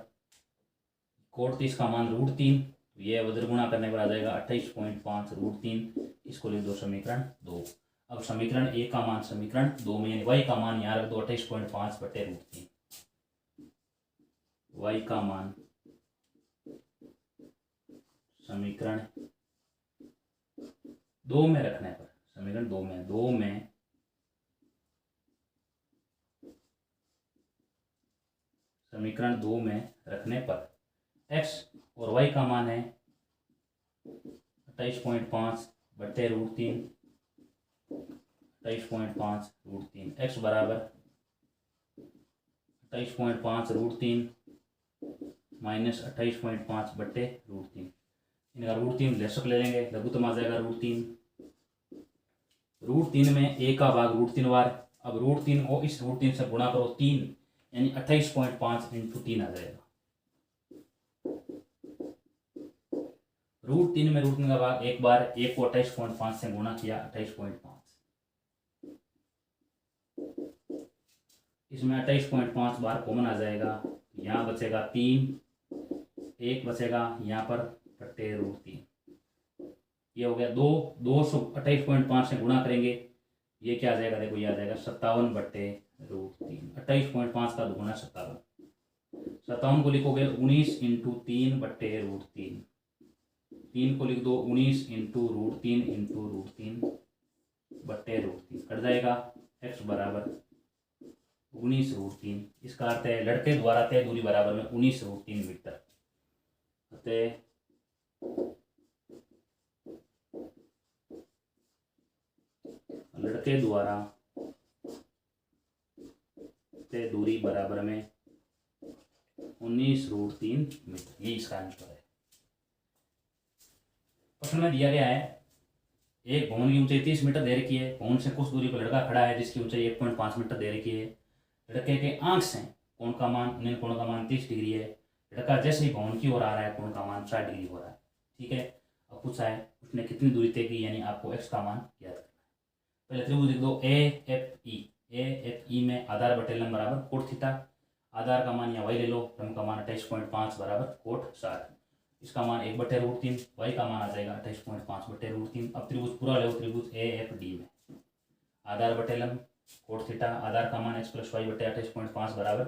कोट 30 का मान √3, ये वज्र गुणा करने पर आ जाएगा 28.5 √3। इसको लिख दो समीकरण 2। अब समीकरण 1 का मान समीकरण 2 में, यानी y का मान यहाँ रख दो 28.5 बटे √3। y का मान समीकरण 2 में रखने पर, समीकरण 2 में समीकरण 2 में रखने पर x और y का मान है 28.5 बटे √3, 28.5 √3। x बराबर 28.5 √3 माइनस 28.5 बटे √3। इनका √3 लसक ले लेंगे, लघुत्तम आ जाएगा √3। √3 में a का भाग √3 बार। अब √3 को इस √3 से गुणा करो 3, यानी 28.5 × 3 आ जाएगा। √3 में √3 का भाग एक बार, 1 को 28.5 से गुणा किया 28.5, इसमें 28.5 बार कॉमन आ जाएगा, यहाँ बचेगा 3, 1 बचेगा यहाँ पर बटे √3। ये हो गया 228.5 से गुणा करेंगे, ये क्या आ जाएगा, देखो ये आ जाएगा 57 बटे √3। 28.5 का दुगुना 57, 57 को लिखोगे 19 × 3 बटे √3, 3 को लिख दो 19 × √3 बटे √3, कट जाएगा। x बराबर 19 √3। इसका अर्थ है लड़के द्वारा तय दूरी बराबर में 19 √3 मीटर। अतः लड़के द्वारा तय दूरी बराबर में 19 √3 मीटर, ये इसका आंसर है। प्रश्न में दिया गया है एक भवन की ऊंचाई 30 मीटर दे रखी है, भवन से कुछ दूरी पर लड़का खड़ा है जिसकी ऊंचाई 1.5 मीटर दे रखी है। लड़के के आंख से कोण का मान, उन्हें कोण का मान 30 डिग्री है। लड़का जैसे ही भवन की ओर आ रहा है, कोण का मान 60 डिग्री हो रहा है। ठीक है, अब पूछा है उसने कितनी दूरी तय की, यानी आपको x का मान याद करना है। पहले त्रिभुज लिख दो ए एफ ई में आधार बटे लंब बराबर कोट थीटा। आधार का मान या y ले लो, लंब का मान 28.5 बराबर कोट 60, इसका मान 1/√3, y का मान आ जाएगा 28.5 बटे √3। अब त्रिभुज पूरा ले लो, त्रिभुज ए एफ डी में आधार बटे लंब कोट थीटा, आधार का मान x + y बटे 28.5 बराबर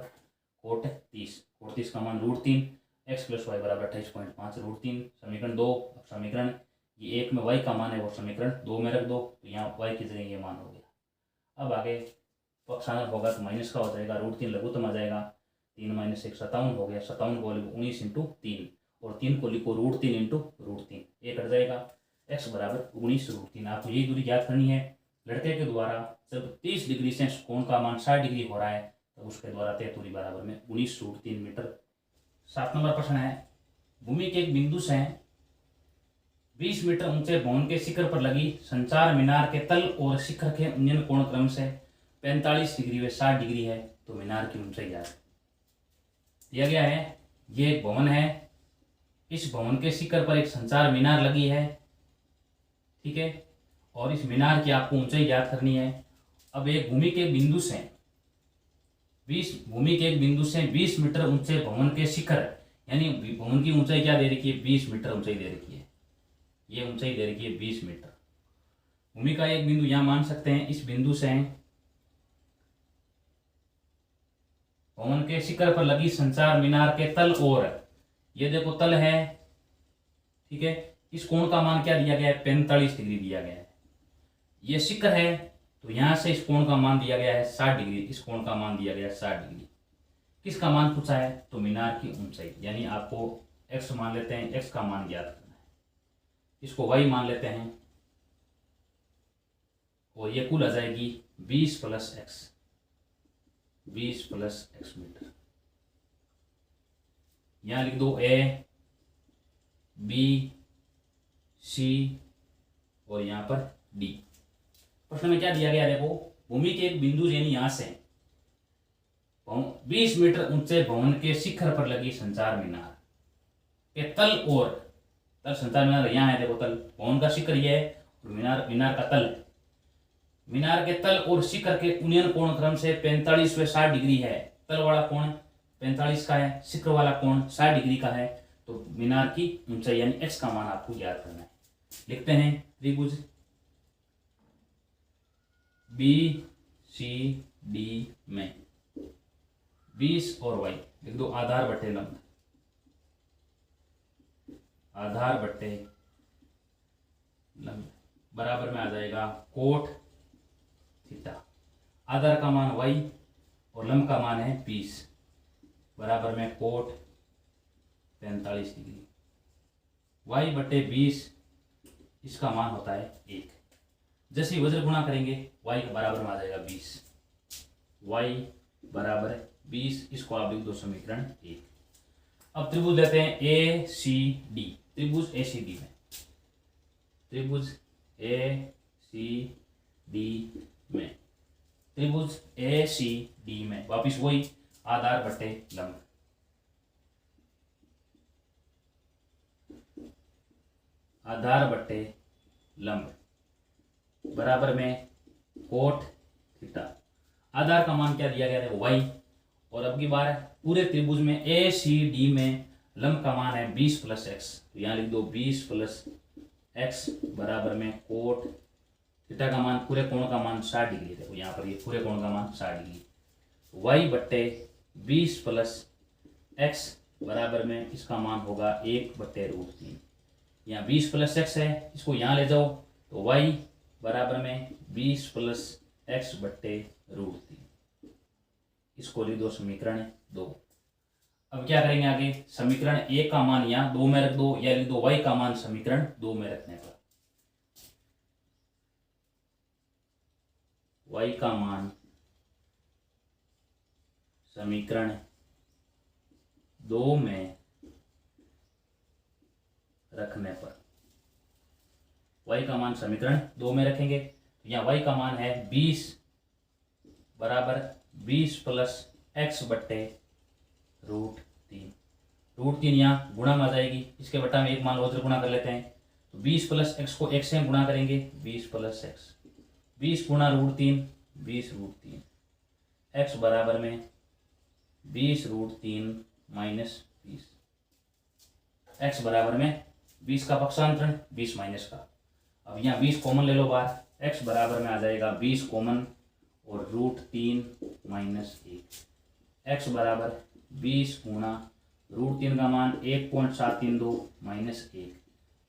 कोट 30, कोट 30 का मान √3, x + y बराबर 28.5 √3। समीकरण 2। अब समीकरण ये 1 में y का मान है, वो समीकरण 2 में रख दो, तो यहाँ y की जगह ये मान हो गया। अब आगे पक्षांतर होगा तो माइनस का हो जाएगा, √3 लघुत्तम आ जाएगा, 3 - 1 57 हो गया। 57 को लिखो 19 × 3 और 3 को लिखो √3 × √3, ये कट जाएगा। x बराबर 19 √3। आपको यही दूरी याद करनी है। लड़के के द्वारा जब 30 डिग्री से कोण का मान 60 डिग्री हो रहा है, तो उसके द्वारा तय दूरी बराबर में 19 √3 मीटर। 7 नंबर प्रश्न है, भूमि के एक बिंदु से 20 मीटर ऊंचे भवन के शिखर पर लगी संचार मीनार के तल और शिखर के उन्नयन कोण क्रम से 45 डिग्री व 60 डिग्री है, तो मीनार की ऊंचाई ज्ञात दिया गया है। ये एक भवन है, इस भवन के शिखर पर एक संचार मीनार लगी है। ठीक है, और इस मीनार की आपको ऊंचाई ज्ञात करनी है। अब एक भूमि के बिंदु से 20 मीटर ऊंचे भवन के शिखर यानी भवन की ऊंचाई क्या दे रखी है, 20 मीटर ऊंचाई दे रखी है, ये ऊंचाई दे रखी है 20 मीटर। भूमि का एक बिंदु यहां मान सकते हैं, इस बिंदु से भवन के शिखर पर लगी संचार मीनार के तल और, ये देखो तल है, ठीक है, इस कोण का मान क्या दिया गया है, 45 डिग्री दिया गया है। ये शिखर है तो यहां से इस कोण का मान दिया गया है 60 डिग्री, इस कोण का मान दिया गया है 60 डिग्री। किसका मान पूछा है, तो मीनार की ऊंचाई, यानी आपको x मान लेते हैं, x का मान ज्ञात करना है, इसको y मान लेते हैं और ये कुल आ जाएगी 20 + x, 20 + x मीटर। यहां लिख दो a b c और यहां पर d। प्रश्न में क्या दिया गया, देखो भूमि के एक बिंदु यानी यहां से 20 मीटर ऊंचे भवन के शिखर पर लगी संचार मीनार के तल और, तल संचार मीनार यहाँ है, देखो तल भवन का शिखर ये है और मीनार का तल है। मीनार के तल और शिखर के उन्नयन कोण क्रम से 45 व 60 डिग्री है। तल वाला कोण 45 का है, शिखर वाला कोण 60 डिग्री का है। तो मीनार की ऊंचाई यानी x का मान आपको याद करना है। लिखते हैं त्रिभुज BCD में 20 और y लिख दो, आधार बटे लंब, आधार बटे लंब बराबर में आ जाएगा कोट थीटा। आधार का मान y और लंब का मान है 20, बराबर में कोट 45 डिग्री। y बटे 20 इसका मान होता है 1। जैसे वज्र गुणा करेंगे y के बराबर में आ जाएगा 20, y बराबर 20, इसको आप लिख दो समीकरण 1। अब त्रिभुज लेते हैं ACD, त्रिभुज ACD में, त्रिभुज ACD में, त्रिभुज ACD में वापिस वही आधार बटे लंब, आधार बटे लंब बराबर में कोट थीटा। आधार का मान क्या दिया गया है, y, और अब की बार पूरे त्रिभुज में ACD में लंब का मान है 20 + x, तो यहाँ लिख दो 20 + x बराबर में कोट थीटा का मान, पूरे कोण का मान 60 डिग्री। देखो यहाँ पर ये पूरे कोण का मान 60 डिग्री। y बटे 20 + x बराबर में इसका मान होगा 1/√3। यहाँ 20 + x है, इसको यहाँ ले जाओ तो y बराबर में 20 + x बटे √3, इसको लिख दो समीकरण 2। अब क्या करेंगे आगे, समीकरण 1 का मान यहाँ 2 में रख दो, या लिख दो y का मान समीकरण 2 में रखने पर y का मान समीकरण 2 में रखने पर, y का मान समीकरण 2 में रखेंगे तो यहाँ y का मान है 20 बराबर 20 + x बटे √3। √3 यहाँ गुणा में आ जाएगी, इसके बटा में एक मान लो, गुणा कर लेते हैं तो 20 + x को 1 से गुणा करेंगे, 20 + x, 20 गुणा √3, 20 √3, x बराबर में 20 √3 - 20, x बराबर में 20 का पक्षांतरण 20 माइनस का। अब यहाँ 20 कॉमन ले लो बाहर, x बराबर में आ जाएगा 20 कॉमन और √3 - 1, x बराबर 20 गुणा √3 का मान 1.732 - 1,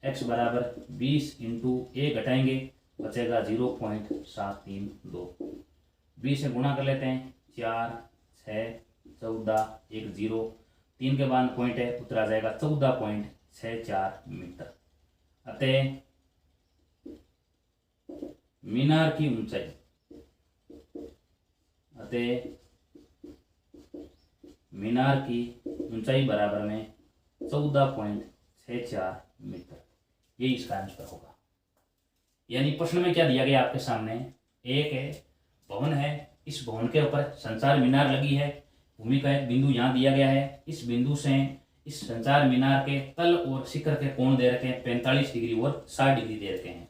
x बराबर 20 × 1 घटाएंगे बचेगा 0.732। 20 से गुणा कर लेते हैं, 4 6 14 1 0, 3 के बाद पॉइंट है, उत्तर आ जाएगा 14.64 मीटर। अतः मीनार की ऊंचाई, अतः मीनार की ऊंचाई बराबर में 14.64 मीटर, यही इसका आंसर होगा। यानी प्रश्न में क्या दिया गया आपके सामने, एक है भवन है, इस भवन के ऊपर संचार मीनार लगी है, भूमि का एक बिंदु यहाँ दिया गया है, इस बिंदु से इस संचार मीनार के तल और शिखर के कोण दे रखे हैं 45 डिग्री और 60 डिग्री दे रखे हैं।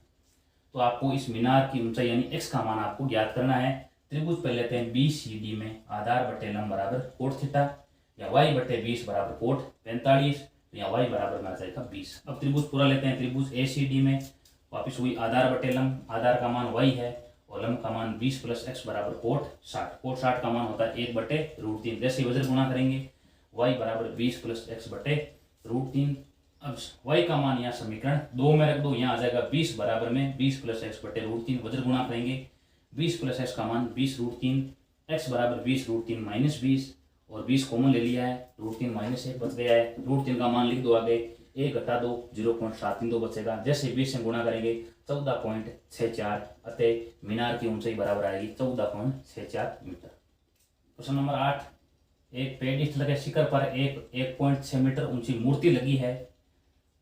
तो आपको इस मीनार की ऊंचाई यानी x का मान आपको ज्ञात करना है। त्रिभुज पर लेते हैं BCD में आधार बटे लंब बराबर कोट थीटा। या y बटे 20 बराबर कोट 45, तो यहाँ y बराबर में आ जाएगा 20। अब त्रिभुज पूरा लेते हैं। त्रिभुज ACD में वापिस हुई आधार बटे लंब, आधार का मान y है और लंब का मान 20 + x बराबर कोट 60। कोट 60 का मान होता है 1/√3। जैसे वज्र गुणा करेंगे y बराबर 20 + x बटे √3। अब y का मान यहाँ समीकरण 2 में रख दो, यहाँ आ जाएगा 20 बराबर में 20 + x बटे √3। वज्र गुणा करेंगे 20 + x का मान 20√3, x बराबर 20√3 - 20 और 20 कॉमन ले लिया है, √3 - 1 बच गया है। √3 का मान लिख दो आगे, 1 घटा 2 0.732 बचेगा। जैसे 20 से गुणा करेंगे 14.64, अतः मीनार की ऊंचाई बराबर आएगी 14.64 मीटर। क्वेश्चन नंबर 8, एक पेडिस्टल के शिखर पर 1.6 मीटर ऊंची मूर्ति लगी है।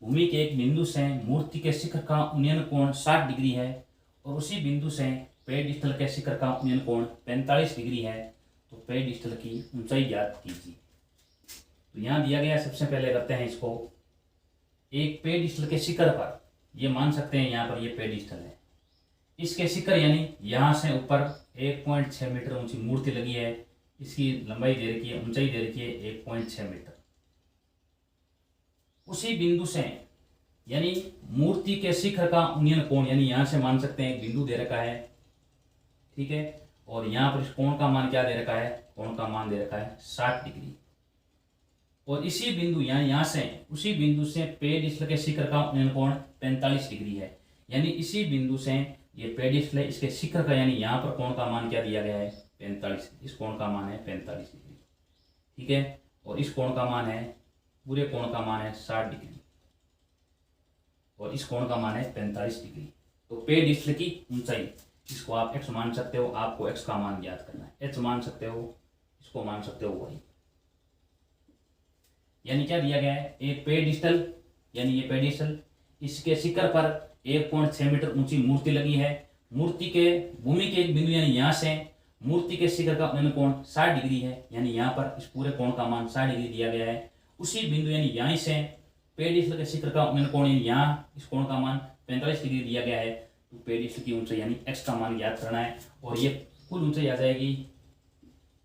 भूमि के एक बिंदु से मूर्ति के शिखर का उन्नयन कोण 60 डिग्री है और उसी बिंदु से पेडिस्टल के शिखर का उन्नयन कोण 45 डिग्री है, तो पेडिस्टल की ऊंचाई ज्ञात कीजिए। तो यहाँ दिया गया, सबसे पहले करते हैं इसको। एक पेडिस्टल के शिखर पर, ये मान सकते हैं यहाँ पर ये पेडिस्टल है, इसके शिखर यानी यहाँ से ऊपर 1.6 मीटर ऊंची मूर्ति लगी है। इसकी लंबाई दे रखी है, ऊंचाई दे रखी है 1.6 मीटर। उसी बिंदु से यानी मूर्ति के शिखर का उन्नयन कोण, यानी यहाँ से मान सकते हैं एक बिंदु दे रखा है, ठीक है, और यहाँ पर इस कोण का मान क्या दे रखा है, कोण का मान दे रखा है 60 डिग्री। और इसी बिंदु यहाँ से उसी बिंदु से पेडिस्टल के शिखर का उन्नयन कोण 45 डिग्री है, यानी इसी बिंदु से ये पेडिस्टल है, इसके शिखर का यानी यहाँ पर कोण का मान क्या दिया गया है 45, इस कोण का मान है 45 डिग्री, ठीक है, और इस कोण का मान है, पूरे कोण का मान है 60 डिग्री और इस कोण का मान है 45 डिग्री। तो पेडिस्टल की ऊंचाई, इसको आप x मान सकते हो, आपको x का मान ज्ञात करना है, h मान सकते हो, इसको मान सकते हो y। यानी क्या दिया गया है, एक पेडिस्टल यानी ये पेडिस्टल, इसके शिखर पर 1.6 मीटर ऊंची मूर्ति लगी है। मूर्ति के भूमि के एक बिंदु यानी यहाँ से मूर्ति के शिखर का उन्नयन कोण 60 डिग्री है, यानी यहाँ पर इस पूरे कोण का मान 60 डिग्री दिया गया है। उसी बिंदु यानी यहाँ से पेडिस्टल के शिखर का उन्नयन कोण यानी यहाँ इस कोण का मान 45 डिग्री दिया गया है। तो पेडिस्टल की ऊंचाई यानी x का मान ज्ञात करना है और ये कुल ऊंचाई आ जाएगी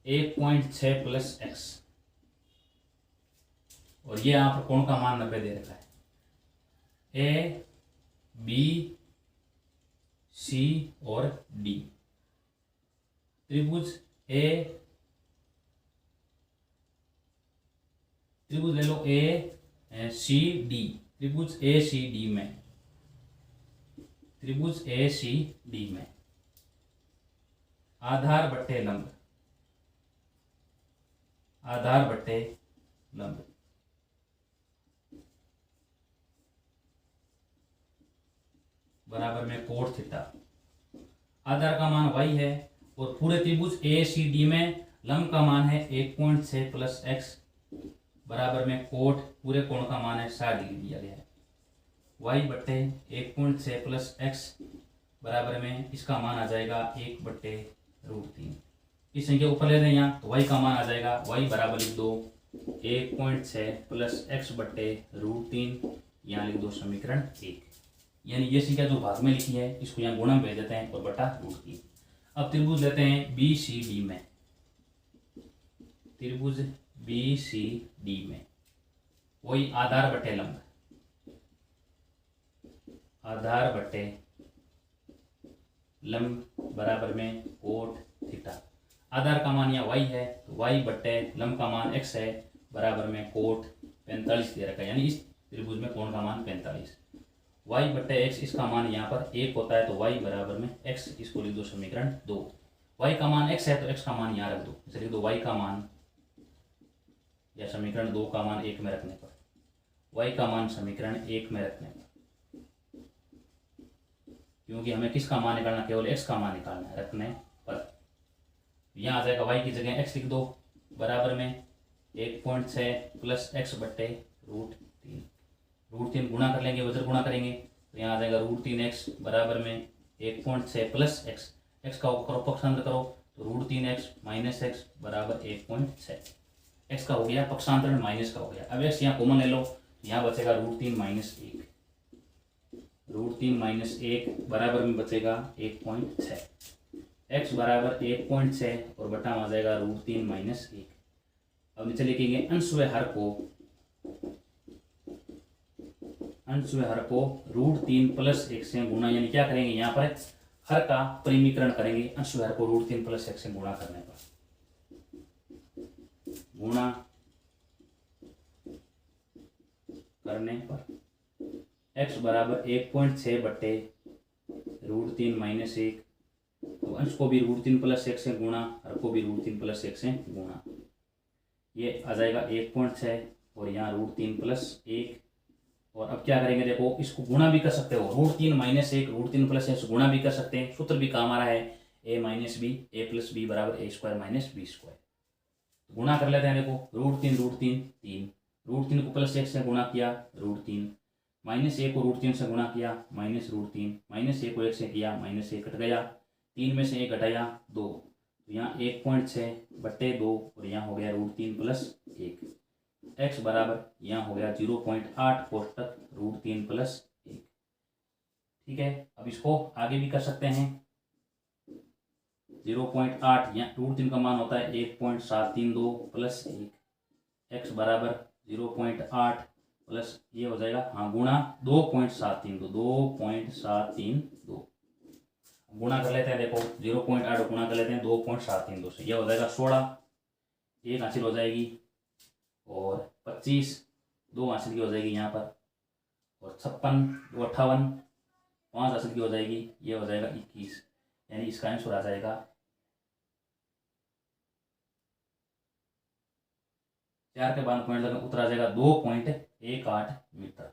1.6 + x और ये यहाँ पर कोण का मान 90 दे रखा है, A, B, C और D। त्रिभुज ले लो ACD, त्रिभुज ACD में, त्रिभुज ACD में आधार बट्टे लंब, आधार बट्टे लंब बराबर में कोट थीटा। आधार का मान y है और पूरे त्रिभुज ACD में लंब का मान है 1.6 + x बराबर में कोट, पूरे कोण का मान है 60 डिग्री दिया गया है। y बट्टे 1.6 + x बराबर में इसका मान आ जाएगा 1/√3। इस संख्या ऊपर ले रहे हैं यहाँ, तो y का मान आ जाएगा, y बराबर लिख दो 1.6 + x बट्टे √3, यहाँ लिख दो समीकरण 1। यानी ये संख्या जो भाग में लिखी है इसको यहाँ गुणा में भेज देते हैं और बटा √3। अब त्रिभुज लेते हैं BCD में, त्रिभुज BCD में वही आधार बट्टे लंब, आधार बट्टे लंब बराबर में कोट थीटा। आधार का मान यहाँ y है, तो y बट्टे लंब का मान x है बराबर में कोट 45 दे रखा है, यानी इस त्रिभुज में कोण का मान 45। y बट्टे x, इसका मान यहाँ पर 1 होता है, तो y बराबर में x, इसको लिख दो समीकरण 2। y का मान x है तो x का मान यहाँ रख दो, इसे लिख दो y का मान, या समीकरण 2 का मान 1 में रखने पर, y का मान समीकरण 1 में रखने पर, क्योंकि हमें किसका मान निकालना, केवल x का मान निकालना है रखने पर। यहाँ आ जाएगा y की जगह x लिख दो बराबर में 1.6 + x बट्टे √3। √3 गुणा कर लेंगे, वज्र गुणा करेंगे, तो यहाँ आ जाएगा √3x बराबर में 1.6 + x, x का करो पक्षांतर करो, तो √3x - x बराबर 1.6। x का हो गया पक्षांतरण, माइनस का हो गया। अब x यहाँ कॉमन ले लो, यहाँ बचेगा √3 - 1, √3 - 1 बराबर में बचेगा 1.6। x बराबर 1.6 और बटा में आ जाएगा √3 - 1। अब नीचे लिखेंगे अंश व हर को √3 + 1 से गुणा, यानी क्या करेंगे यहाँ पर हर का परिमीकरण करेंगे। अंश व हर को √3 + 1 से गुणा करने पर x बराबर 1.6 बट्टे √3 - 1, तो अंश को भी √3 + 1 से गुणा, हर को भी √3 + 1 से गुणा, ये आ जाएगा 1.6 और यहाँ √3 + 1। और अब क्या करेंगे, देखो इसको गुणा भी कर सकते हो, √3 - 1 √3 + 1 से गुणा भी कर सकते हैं। सूत्र भी काम आ रहा है, a - b a + b बराबर a² - b²। गुणा कर लेते हैं, देखो √3 3, √3 को +1 से गुणा किया √3, -1 को √3 से गुणा किया -√3, -1 को 1 से किया -1 कट गया, 3 में से 1 घटाया 2, तो यहाँ 1.6 बट्टे 2 और यहाँ हो गया √3 + 1। x बराबर यहाँ हो गया 0.8 कोष्टक √3 + 1। ठीक है, अब इसको आगे भी कर सकते हैं। 0.8, यहाँ √3 का मान होता है 1.732 + 1, x बराबर 0.8 प्लस ये हो जाएगा, हाँ गुणा 2.732 गुणा कर लेते हैं, देखो 0.8 गुणा कर लेते हैं 2.732 से, ये हो जाएगा 16, एक हासिल हो जाएगी, और 25 दो हासिल की हो जाएगी यहाँ पर, और 56 2 58 5 हासिल की हो जाएगी, ये हो जाएगा 21, यानी इसका आंसर आ जाएगा 4 के बाद पॉइंट लगा, उत्तर आ जाएगा 2.18 मीटर।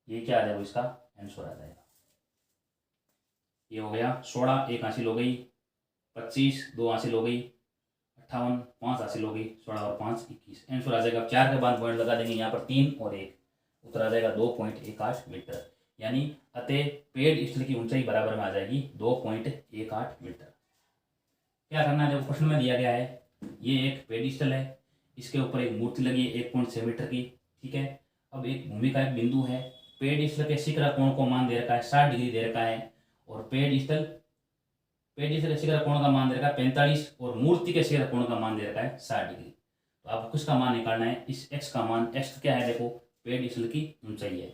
ये क्या आ जाएगा, इसका आंसर आ जाएगा। ये हो गया 16, एक हासिल हो गई, 25 दो हासिल हो गई, 58 5 हासिल हो गई, 16 और 5 21, आंसर आ जाएगा। 4 के बाद पॉइंट लगा देंगे यहाँ पर 3 और 1, उत्तर आ जाएगा 2.18 मीटर। यानी अतः पेड़ स्थल की ऊंचाई बराबर में आ जाएगी 2.18 मीटर। क्या करना है, जो प्रश्न में दिया गया है, ये एक पेड़ स्थल है, इसके ऊपर एक मूर्ति लगी है 1.6 मीटर की। ठीक है, अब एक भूमि का एक बिंदु है, पेड़ स्थल के शिखर कोण को मान दे रखा है 60 डिग्री दे रखा है, और पेड़ स्थल के शिखर कोण का मान दे रखा है 45, और मूर्ति के शिखर कोण का मान दे रखा है 60 डिग्री। तो आपको किसका मान निकालना है, इस x का मान। x क्या है, देखो पेड़ स्थल की ऊंचाई है।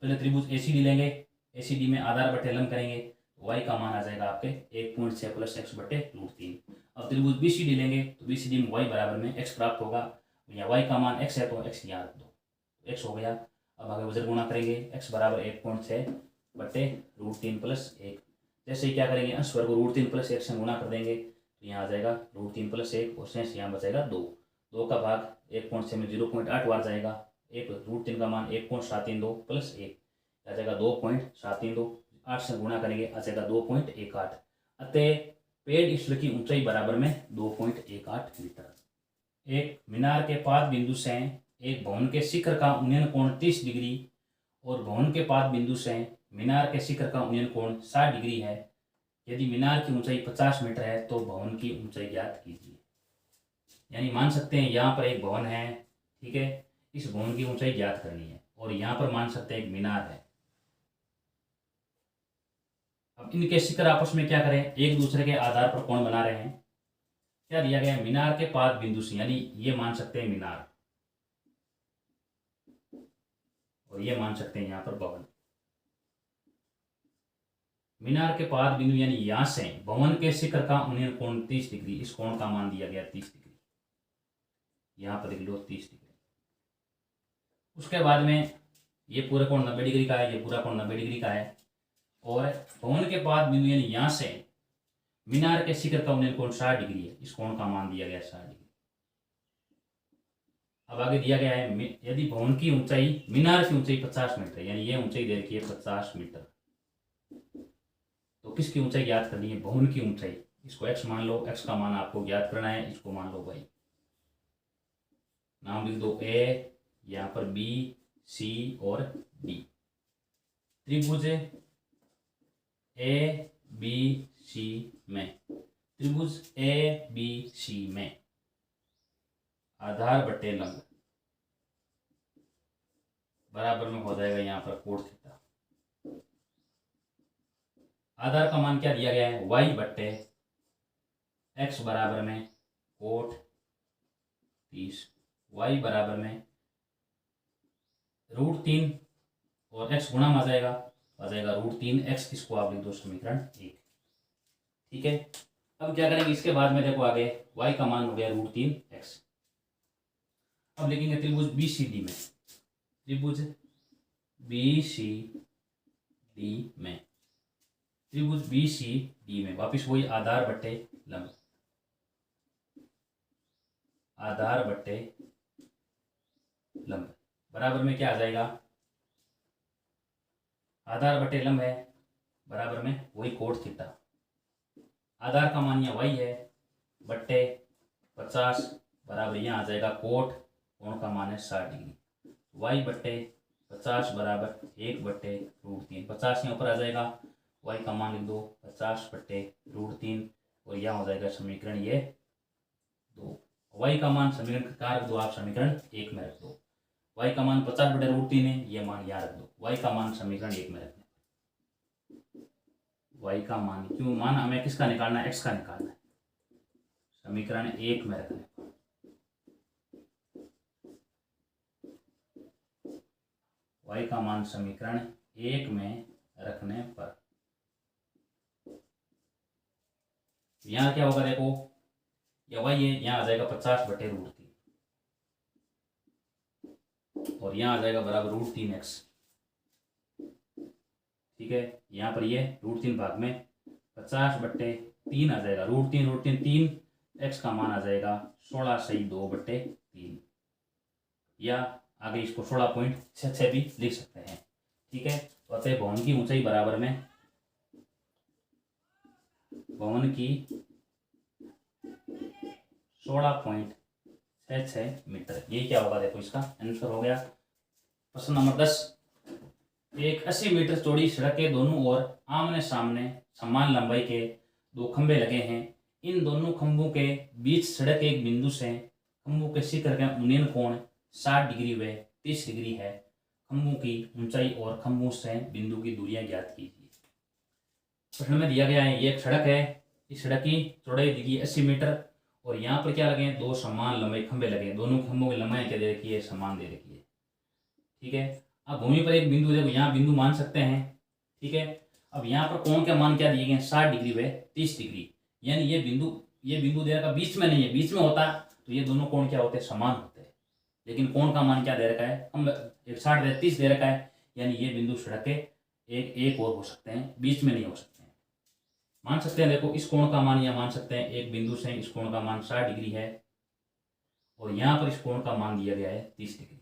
पहले त्रिभुज ACD लेंगे, ACD में आधार बटे लंब करेंगे, y का मान आ जाएगा आपके 1.6 + x बटे √3। अब त्रिभुज BCD लेंगे तो BCD में y बराबर में x प्राप्त होगा, यहाँ y का मान x है तो x यहाँ रख दो, x हो गया। अब आगे वजन गुणा करेंगे, x बराबर 1.6 बटे √3 + 1। जैसे ही क्या करेंगे, अंश वर्ग को √3 + 1 से गुणा कर देंगे, तो यहाँ आ जाएगा √3 + 1 और शेष यहाँ बचेगा 2। 2 का भाग 1.6 में 0.8 बार जाएगा, एक √3 का मान 1.732 + 1 आ जाएगा 2.732, 8 से गुणा करेंगे आ जाएगा 2.18। अतः पेड़ स्थल की ऊंचाई बराबर में 2.18 मीटर। एक मीनार के पाद बिंदु से एक भवन के शिखर का उन्नयन कोण 30 डिग्री और भवन के पाद बिंदु से मीनार के शिखर का उन्नयन कोण 60 डिग्री है। यदि मीनार की ऊंचाई 50 मीटर है तो भवन की ऊंचाई ज्ञात कीजिए। यानी मान सकते हैं यहाँ पर एक भवन है, ठीक है, इस भवन की ऊंचाई ज्ञात करनी है, और यहाँ पर मान सकते हैं एक मीनार है। अब इनके शिखर आपस में क्या करें, एक दूसरे के आधार पर कोण बना रहे हैं। क्या दिया गया है, मीनार के पाद बिंदु से, यानी ये मान सकते हैं मीनार, और ये मान सकते हैं यहाँ पर भवन। मीनार के पाद बिंदु यानी यहां से भवन के शिखर का उन्नयन कोण 30 डिग्री, इस कोण का मान दिया गया 30 डिग्री, यहाँ पर लिख लो 30 डिग्री। उसके बाद में ये पूरा कोण 90 डिग्री का है, ये पूरा कोण 90 डिग्री का है, और भवन के पाद बिंदु यानी यहां से मीनार के शिखर का उन्नयन कोण 60 डिग्री है, इस कोण का मान दिया गया 60 डिग्री। अब आगे दिया गया है, यदि भवन की ऊंचाई मीनार की ऊंचाई 50 मीटर, यानी ये ऊंचाई दे रखी है 50 मीटर, तो किसकी ऊंचाई ज्ञात करनी है, भवन की ऊंचाई। इसको x मान लो, x का मान आपको ज्ञात करना है, इसको मान लो y। नाम लिख दो a, यहाँ पर b, c और d। त्रिभुज ABC में, त्रिभुज ABC में आधार बटे लंब बराबर में हो जाएगा यहाँ पर कोण थीटा। आधार का मान क्या दिया गया है, y बट्टे x बराबर में कोट 30, y बराबर में √3 और x गुणा में आ जाएगा √3x, इसको आप लिख दो समीकरण 1। ठीक है, अब क्या करेंगे, इसके बाद में देखो आगे y का मान हो गया √3x। अब लिखेंगे त्रिभुज BCD में, त्रिभुज BCD में, त्रिभुज BCD में वापिस वही आधार बट्टे लंब, आधार बट्टे लंब बराबर में क्या आ जाएगा, आधार बटे लंब है बराबर में वही कोण थीटा, आधार का मान यहाँ y है बट्टे 50 बराबर यहाँ आ जाएगा कोट, कोण का मान है 60 डिग्री, y बट्टे 50 बराबर 1/√3, 50 यहाँ ऊपर आ जाएगा, y का मान लिख दो 50/√3 और यहाँ हो जाएगा समीकरण ये 2। y का मान समीकरण का रख दो आप, समीकरण 1 में रख दो, y का मान 50/√3 है, ये मान यहाँ रख दो, y का मान समीकरण 1 में रखना, y का मान, क्यों मान हमें किसका निकालना है, x का निकालना है, समीकरण 1 में रखने पर y का मान समीकरण 1 में रखने पर यहाँ क्या होगा, देखो यह y है, यहाँ आ जाएगा 50/√3 और यहाँ आ जाएगा बराबर √3x। ठीक है, यहाँ पर ये √3 भाग में 50/3 आ जाएगा, √3 3, x का मान आ जाएगा 16 सही 2/3, या आगे इसको 16.66 भी लिख सकते हैं। ठीक है, तो अतः भवन की ऊंचाई बराबर में, भवन की 16.66 मीटर, ये क्या होगा, देखो इसका आंसर हो गया। प्रश्न नंबर 10, एक 80 मीटर चौड़ी सड़क के दोनों ओर आमने सामने समान लंबाई के 2 खंभे लगे हैं, इन दोनों खंभों के बीच सड़क एक बिंदु से खंभों के शिखर का उन्नयन कोण 60 डिग्री व 30 डिग्री है, खंभों की ऊंचाई और खंभों से बिंदु की दूरियां ज्ञात कीजिए। प्रश्न में दिया गया है, ये एक सड़क है, इस सड़क की चौड़ाई दी गई 80 मीटर और यहाँ पर क्या लगे हैं, 2 समान लंबाई खंभे लगे हैं, दोनों खंभों की लंबाई क्या दे रखी है, समान दे रखी है। ठीक है, अब भूमि पर एक बिंदु, देखो यहाँ बिंदु मान सकते हैं। ठीक है, अब यहाँ पर कोण के मान क्या दिए गए हैं, 60 डिग्री व 30 डिग्री, यानी ये बिंदु दे रखा बीच में नहीं है, बीच में होता तो ये दोनों कोण क्या होते, समान होते, लेकिन कोण का मान क्या दे रखा है, हम 60 30 दे रखा है, यानी ये बिंदु सड़क के एक और हो सकते हैं, बीच में नहीं हो सकते हैं। मान सकते हैं, देखो इस कोण का मान यहाँ मान सकते हैं, एक बिंदु से इस कोण का मान 60 डिग्री है और यहाँ पर इस कोण का मान दिया गया है 30 डिग्री।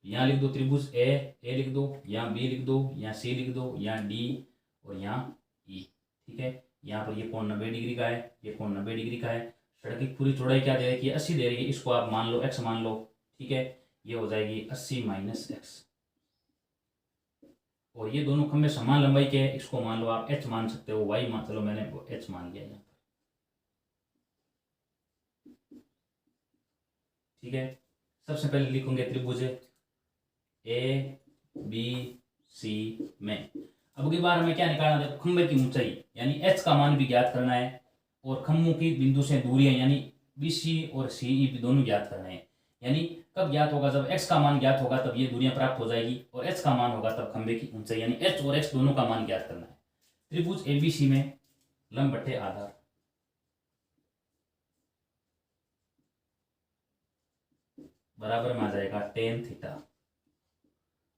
यहाँ लिख दो त्रिभुज ए लिख दो, यहाँ बी लिख दो, यहाँ सी लिख दो, यहाँ डी और यहाँ ई। ठीक है, यहाँ पर ये कोण 90 डिग्री का है, ये कोण 90 डिग्री का है, सड़क की पूरी चौड़ाई क्या दे रखी है, 80 दे रही है, इसको आप मान लो x मान लो। ठीक है, ये हो जाएगी 80 - x और ये दोनों खंभे समान लंबाई के हैं, इसको मान लो आप h मान सकते हो, y मान, चलो मैंने h मान लिया यहाँ पर। ठीक है, सबसे पहले लिखूंगे त्रिभुज ABC में, अब की बार हमें क्या निकालना है, खंभे की ऊंचाई यानी h का मान भी ज्ञात करना है और खंभों की बिंदु से दूरियां यानी BC और CE दोनों ज्ञात करना है। यानी कब ज्ञात होगा, जब x का मान ज्ञात होगा तब ये दूरियां प्राप्त हो जाएगी और h का मान होगा तब खंभे की ऊंचाई, यानी h और x दोनों का मान ज्ञात करना है। त्रिभुज ABC में लंब बट्टे आधार, बराबर में आ जाएगा tan थीटा,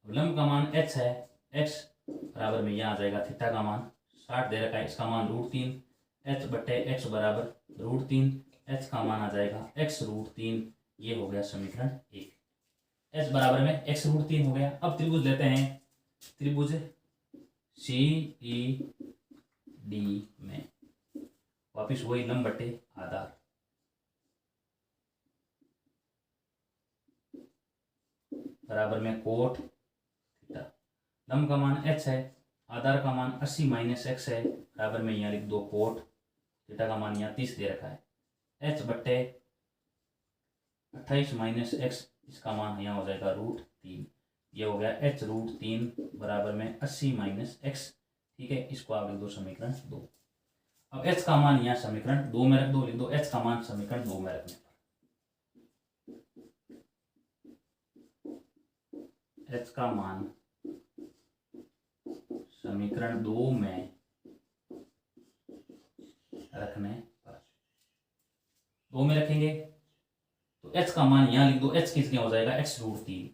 लंब का मान h है, x बराबर में यहाँ आ जाएगा थीटा का मान 60 दे रखा है, इसका मान √3, h बट्टे x बराबर √3, h का मान आ जाएगा x √3, ये हो गया समीकरण 1। h बराबर में x √3 हो गया। अब त्रिभुज लेते हैं, त्रिभुज CED में वापिस वही लंब बट्टे आधार, बराबर में कोट थीटा, लंब का मान h है, आधार का मान 80 - x है, बराबर में यहाँ लिख दो कोट थीटा का मान यहाँ 30 दे रखा है, h बट्टे 28 - x, इसका मान यहाँ हो जाएगा √3, ये हो गया h √3 बराबर में 80 - x। ठीक है, इसको आप लिख दो समीकरण 2। अब h का मान यहाँ समीकरण 2 में रख दो, लिख दो h का मान समीकरण 2 में रखने पर h का मान समीकरण 2 में रखने पर 2 में रखेंगे तो h का मान यहाँ लिख दो, h किस क्या हो जाएगा x√3,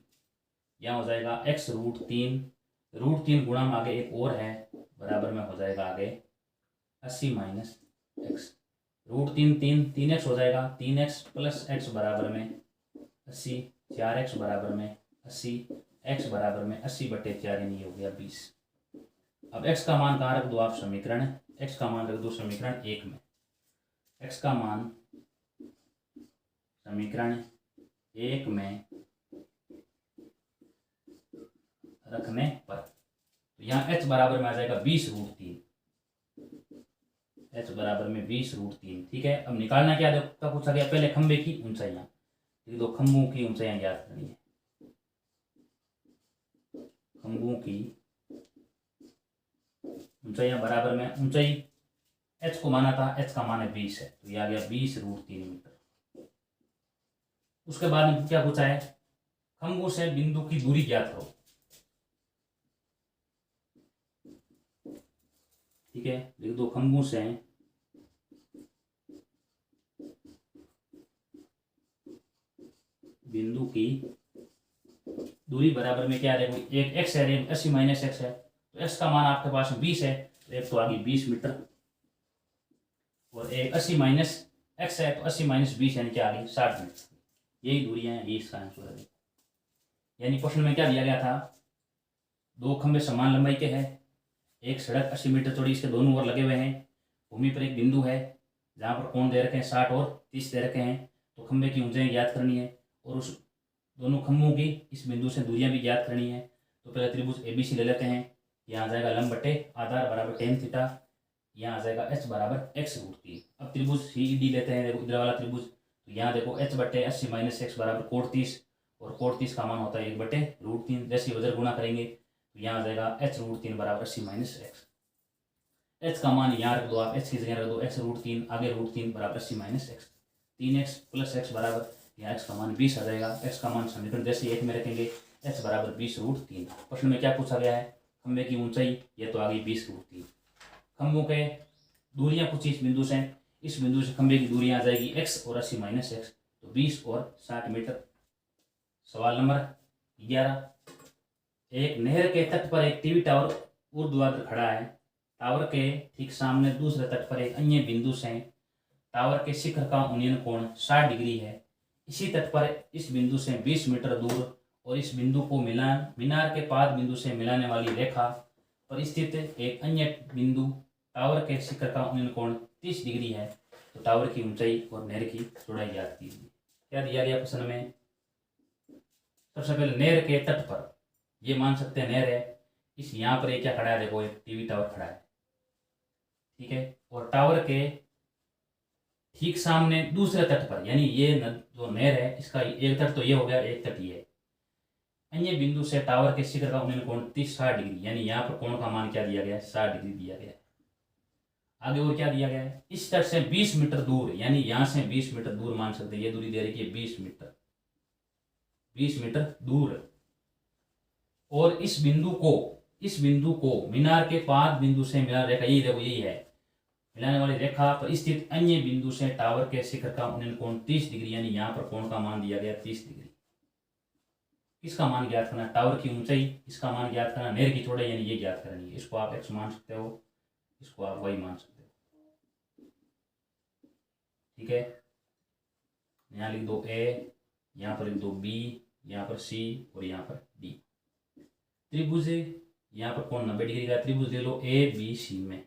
यहाँ हो जाएगा x√3, √3 गुणा में आगे एक और है बराबर में हो जाएगा आगे 80 माइनस x, √3 3x हो जाएगा, 3x प्लस x बराबर में 80, 4x बराबर में 80, x बराबर में 80/4 यानी हो गया 20। अब x का मान कहाँ रख दो आप समीकरण, x का मान रख दो समीकरण 1 में, x का मान समीकरण 1 में रखने पर तो यहाँ h बराबर में आ जाएगा 20√3, h बराबर में 20√3। ठीक है, अब निकालना क्या क्या पूछा गया, पहले खंबे की ऊंचाइयां, दो खंभों की ऊंचाइयां ज्ञात करनी है, खंभों की ऊंचाइयां बराबर में, ऊंचाई h को माना था, h का मान है 20 है तो यह आ गया 20√3 मीटर। उसके बाद में क्या पूछा है, खंभों से बिंदु की दूरी ज्ञात करो। ठीक है, लिख दो खंभों से बिंदु की दूरी बराबर में क्या है, एक x है, 80 माइनस x है तो x का मान आपके पास 20 है तो एक तो आ गई 20 मीटर, और एक 80 माइनस x है तो 80 माइनस 20 यानी क्या आ गई 60 मीटर। यही दूरियां हैं, यही इसका आंसर है। यानी क्वेश्चन में क्या दिया गया था, दो खंभे समान लंबाई के हैं, एक सड़क 80 मीटर चौड़ी इसके दोनों ओर लगे हुए हैं, भूमि पर एक बिंदु है जहाँ पर कोण दे रखे हैं 60 और 30 दे रखे हैं, तो खंभे की ऊंचाई ज्ञात करनी है और उस दोनों खंभों की इस बिंदु से दूरियां भी ज्ञात करनी है। तो पहले त्रिभुज ABC ले लेते हैं, यहाँ आ जाएगा लंब बटे आधार बराबर tan थीटा, यहाँ आ जाएगा h बराबर x√3। अब त्रिभुज CED लेते हैं, देखो इधर वाला त्रिभुज, तो यहाँ देखो h/80 माइनस x बराबर कोण 30, और कोण 30 का मान होता है 1/√3, जैसे वजर गुणा करेंगे तो यहाँ आ जाएगा h√3 बराबर 80 माइनस x, h का मान यहाँ रख दो आप, h की जगह रख दो x√3, आगे √3 बराबर 80 minus x, 3x plus x बराबर यहाँ x का मान 20 आ जाएगा। x का मान समीकरण जैसे 1 में रखेंगे, h बराबर 20√3। प्रश्न में क्या पूछा गया है, खंभे की ऊंचाई, ये तो आ गई 20√3, खंभों के दूरियां पूछी इस बिंदु से, इस बिंदु से खंभे की दूरियां आ जाएगी x और 80 माइनस x, तो 20 और 60 मीटर। सवाल नंबर 11, एक नहर के तट पर एक टीवी टावर ऊर्ध्वाधर खड़ा है, टावर के ठीक सामने दूसरे तट पर एक अन्य बिंदु से टावर के शिखर का उन्नयन कोण 60 डिग्री है, इसी तट पर इस बिंदु से 20 मीटर दूर और इस बिंदु को मीनार के पाद बिंदु से मिलाने वाली रेखा पर स्थित एक अन्य बिंदु टावर के शिखर का उन्नयन कोण 30 डिग्री है, तो टावर की ऊंचाई और नहर की चौड़ाई ज्ञात कीजिए। क्या दिया गया प्रश्न में, सबसे पहले नहर के तट पर, ये मान सकते हैं नहर है, इस यहाँ पर एक क्या खड़ा है, देखो एक टीवी टावर खड़ा है, ठीक है, और टावर के ठीक सामने दूसरे तट पर, यानी ये जो नहर है इसका एक तट तो ये हो गया, एक तट ये, अन्य बिंदु से टावर के शिखर का उन्नयन कोण 60 डिग्री, यानी यहाँ पर कोण का मान क्या दिया गया है 60 डिग्री दिया गया है। आगे और क्या दिया गया है, इस तट से 20 मीटर दूर, यानी यहाँ से 20 मीटर दूर मान सकते हैं, ये दूरी दे रही है 20 मीटर, 20 मीटर दूर, और इस बिंदु को मीनार के पाद बिंदु से मिला रेखा, यही देखो यही है मिलाने वाली रेखा पर स्थित अन्य बिंदु से टावर के शिखर का उन्नयन कोण 30 डिग्री, यानी यहाँ पर कोण का मान दिया गया 30 डिग्री। इसका मान ज्ञात करना, टावर की ऊंचाई, इसका मान ज्ञात करना, नहर की चौड़ाई, यानी ये ज्ञात करनी है। इसको आप x मान सकते हो, इसको आप y मान सकते हो, ठीक है। यहाँ लिख दो a, यहाँ पर लिख दो b, यहाँ पर c और यहाँ पर d। त्रिभुज यहाँ पर कोण 90 डिग्री का, त्रिभुज ले लो ABC में,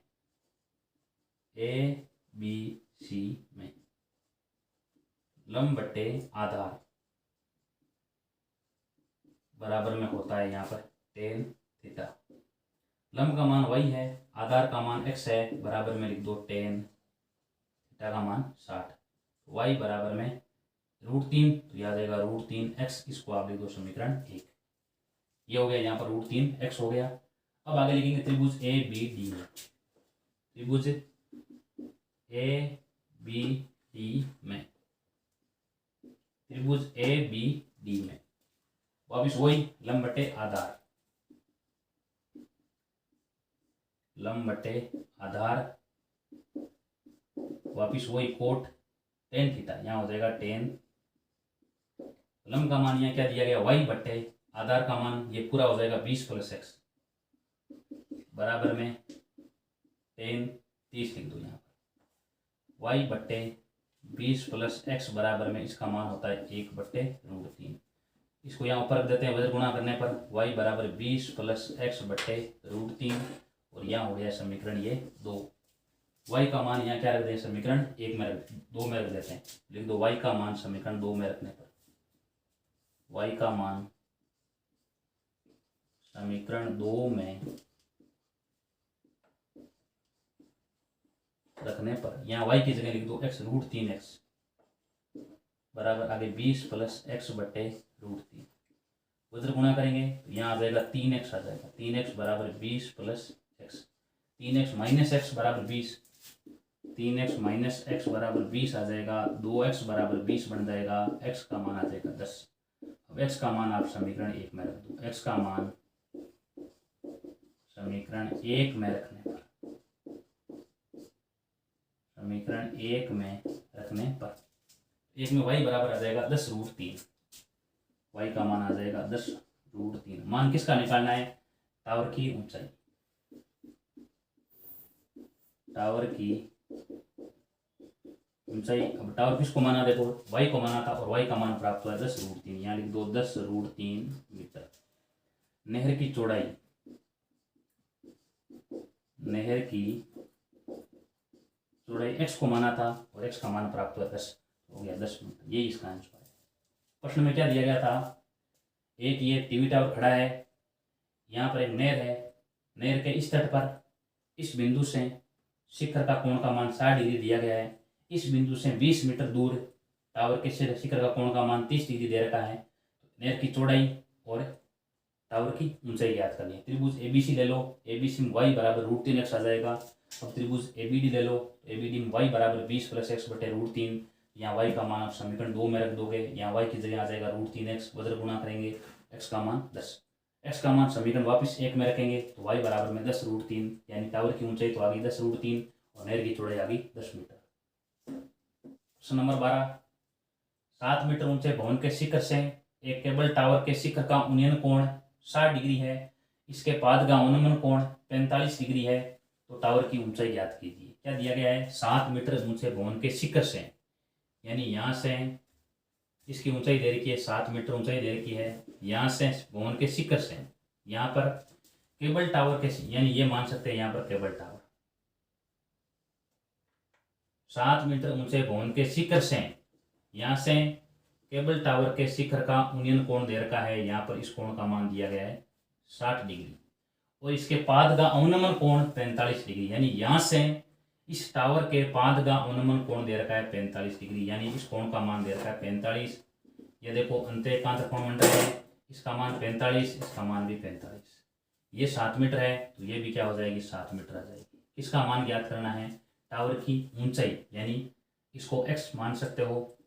ABC में लंब बटे आधार बराबर में होता है यहाँ पर tan थीटा। लंब का मान y है, आधार का मान x है, बराबर में लिख दो tan थीटा का मान 60, y बराबर में √3, तो याद आएगा √3x, इसको आप लिख दो समीकरण 1। ये हो गया, यहाँ पर √3x हो गया। अब आगे लिखेंगे त्रिभुज ABD में, त्रिभुज ए बी डी में, त्रिभुज ए बी डी में वापिस वही लंब बटे आधार, लंब बटे आधार, वापिस वही कोट टेन थीटा, यहाँ हो जाएगा टेन, लंब का मान यहाँ क्या दिया गया y बटे आधार का मान, ये पूरा हो जाएगा 20 + x बराबर में टेन 30 लिख दो यहाँ पर, y बटे 20 + x बराबर में इसका मान होता है 1/√3। इसको यहाँ ऊपर रख देते हैं, वजन गुणा करने पर y बराबर 20 + x बटे √3 और यहाँ हो गया समीकरण ये 2। y का मान यहाँ क्या रख दें, समीकरण 1 में रख 2 में रख देते हैं, लिख दो y का मान समीकरण 2 में रखने पर, y का मान समीकरण 2 में रखने पर यहाँ y की जगह लिख दो x √3x बराबर आगे 20 + x बटे √3, वज्र गुणा करेंगे तो यहाँ आ जाएगा 3x आ जाएगा, 3x बराबर 20 + x, 3x - x बराबर 20, 3x - x बराबर 20 आ जाएगा, 2x बराबर 20 बन जाएगा, x का मान आ जाएगा 10। अब x का मान आप समीकरण 1 में रख दो, x का मान समीकरण 1 में रखने पर, समीकरण 1 में रखने पर 1 में y बराबर आ जाएगा 10√3, y का मान आ जाएगा 10√3। मान किसका निकालना है, टावर की ऊंचाई, टावर की ऊंचाई। अब टावर किसको माना, देखो y को माना था और y का मान प्राप्त हुआ 10√3, यहाँ लिख दो 10√3 मीटर। नहर की चौड़ाई, नहर की चौड़ाई x को माना था और x का मान प्राप्त हुआ 10, हो गया 10 मीटर, ये इसका आंसर है। प्रश्न में क्या दिया गया था, एक ये टीवी टावर खड़ा है, यहाँ पर एक नहर है, नहर के इस तट पर इस बिंदु से शिखर का कोण का मान 60 डिग्री दिया गया है, इस बिंदु से 20 मीटर दूर टावर के शिखर का कोण का मान 30 डिग्री दे रखा है। नहर की चौड़ाई और टावर की ऊंचाई ज्ञात करनी है। त्रिभुज एबीसी ले लो, एबीसी में y बराबर √3x आ जाएगा। अब त्रिभुज एबीडी ले लो, एबीडी में y बराबर 20 + x बटे √3, यहाँ y का मान आप समीकरण 2 में रख दोगे, यहाँ y की जगह आ जाएगा √3x, वज्र गुणा करेंगे x का मान 10, x का मान समीकरण वापस 1 में रखेंगे तो y बराबर में 10√3, यानी टावर की ऊंचाई तो आ गई 10√3 और नहर की चौड़ाई आ गई 10 मीटर। प्रश्न नंबर 12, 7 मीटर ऊंचे भवन के शिखर से एक केबल टावर के शिखर का उन्नयन कोण 60 डिग्री है, इसके पाद का अवनमन कोण 45 डिग्री है, तो टावर की ऊंचाई ज्ञात कीजिए। क्या दिया गया है, 7 मीटर ऊंचे भवन के शिखर से, यानी यहाँ से इसकी ऊंचाई दे रखी है 7 मीटर ऊंचाई दे रखी है, यहाँ से भवन के शिखर से यहाँ पर केबल टावर के, यानी ये मान सकते हैं यहाँ पर केबल टावर 7 मीटर ऊंचे भवन के शिखर से, यहाँ से केबल टावर के शिखर का उन्नयन कोण दे रखा है, यहाँ पर इस कोण का मान दिया गया है 60 डिग्री और इसके पाद का अवनमन कोण 45 डिग्री, यानी यहाँ से इस टावर के पाद का अवनमन कोण दे रखा है 45 डिग्री, यानी इस कोण का मान दे रखा है 45। ये देखो अंतःएकांतर कोणमंडल है, इसका मान 45, इसका मान भी 45, ये 7 मीटर है तो ये भी क्या हो जाएगी 7 मीटर आ जाएगी। किसका मान ज्ञात करना है, टावर की ऊंचाई, यानी इसको x मान सकते हो।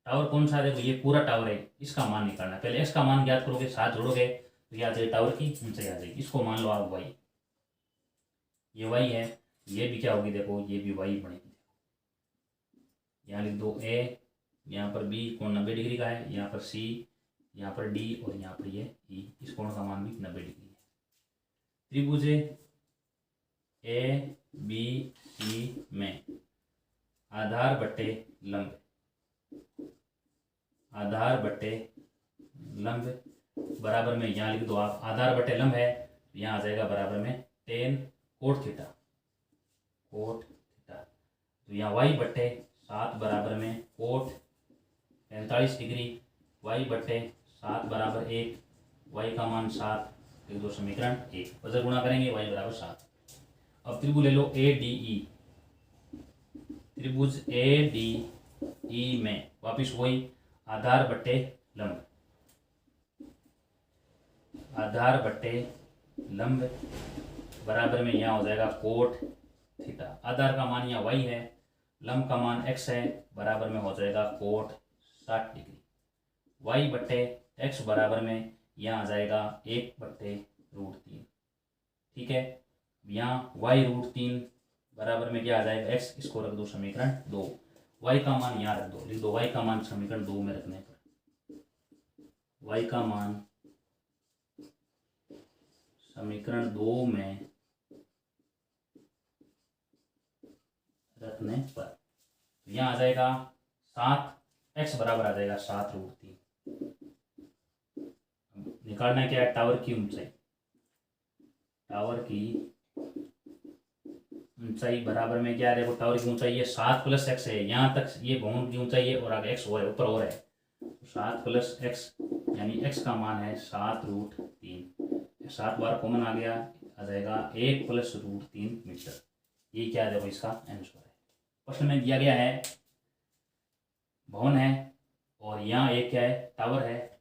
टावर कौन सा है, देखो ये पूरा टावर है, इसका मान निकालना है। पहले x का मान ज्ञात करोगे, 7 जोड़ोगे तो ये आ जाएगी टावर की ऊंचाई आ जाएगी। इसको मान लो आप y, ये y है, ये भी क्या होगी, देखो ये भी y बनेगी। यहाँ लिख दो a, यहाँ पर b कोण 90 डिग्री का है, यहाँ पर c, यहाँ पर d और यहाँ पर ये e, इस कोण का मान भी 90 डिग्री है। त्रिभुज ए बी सी में आधार बटे लंब, आधार बटे लंब बराबर में, यहाँ लिख दो आप आधार बटे लंब है, यहाँ आ जाएगा बराबर में tan cot theta, cot theta, तो यहाँ y बटे 7 बराबर में कोट 45 डिग्री, y बटे 7 बराबर 1, y का मान 7, लिख दो समीकरण 1, वजन गुणा करेंगे y बराबर 7। अब त्रिभुज ले लो ए डी ई, त्रिभुज ए डी ई में वापिस वही आधार बटे लंब, आधार बटे लंब बराबर में यहाँ हो जाएगा कोट थीटा। आधार का मान यहाँ y है, लंब का मान x है, बराबर में हो जाएगा कोट 60 डिग्री। y बट्टे x बराबर में यहाँ आ जाएगा 1/√3। ठीक है, यहाँ y√3 बराबर में क्या आ जाएगा x, इसको रख दो समीकरण 2। y का मान यहाँ रख दो, लिख दो y का मान समीकरण 2 में रखने पर y का मान समीकरण 2 में रखने पर यहाँ आ जाएगा 7, x बराबर आ जाएगा 7√3। निकालना क्या है, टावर की ऊंचाई। टावर की ऊंचाई बराबर में क्या है, देखो टावर की ऊंचाई ये 7 + x है, यहाँ तक ये भवन की ऊंचाई है और आगे x और है, ऊपर और है, 7 + x यानी x का मान है 7√3। 7 बार कॉमन आ गया, आ जाएगा 1 + √3 मीटर। ये क्या है, देखो इसका आंसर है। प्रश्न में दिया गया है भवन है और यहाँ एक क्या है, टावर है,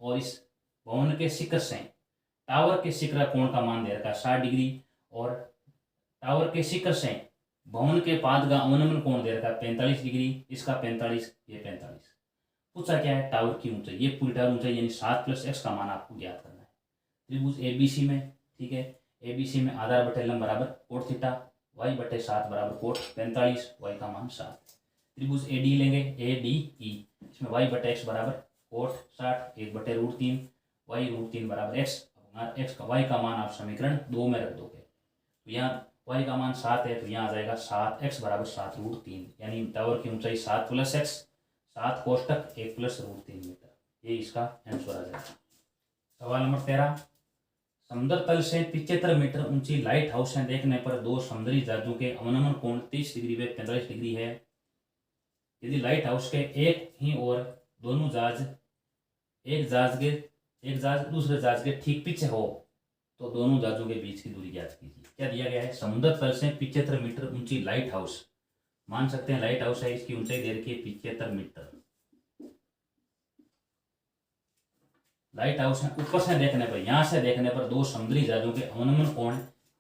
और इस भवन के शिखर से टावर के शिखर कोण का मान दे रखा है 60 डिग्री, और टावर के शिखर से भवन के पाद का अवनमन कोण दे रखा है 45 डिग्री, इसका 45, ये 45। पूछा क्या है, टावर की ऊंचाई। ये पूरी टावर ऊंचाई यानी 7 + x का मान आपको ज्ञात करना है। त्रिभुज ABC में, ठीक है, ABC में आधार बटे लंब बराबर कोट थीटा, y/7 बराबर कोट 45, y का मान 7। त्रिभुज AD लेंगे, ADE, इसमें y/x बराबर कोट 60, 1/√3, y√3 बराबर x, y का मान आप समीकरण 2 में रख दोगे। तो यहाँ y का मान 7 है, तो यहाँ आ जाएगा 7x बराबर 7√3, यानी टावर की ऊंचाई 7 + x, 7 कोष्टक 1 + √3 मीटर। ये इसका आंसर आ जाएगा। सवाल नंबर 13, समुद्र तल से 75 मीटर ऊंची लाइट हाउस से देखने पर दो समुद्री जहाजों के अवनमन कोण 30 डिग्री व 45 डिग्री है। यदि लाइट हाउस के एक ही और दोनों जहाज एक जहाज दूसरे जहाज के ठीक पीछे हो तो दोनों जहाजों के बीच की दूरी ज्ञात कीजिए। क्या दिया गया है, समुद्र तल से 75 मीटर ऊंची लाइट हाउस, मान सकते हैं लाइट हाउस है, इसकी ऊंचाई दे रखी है 75 मीटर। लाइट हाउस है, ऊपर से देखने पर, यहां से देखने पर दो समुद्री जहाजों के अवनमन कोण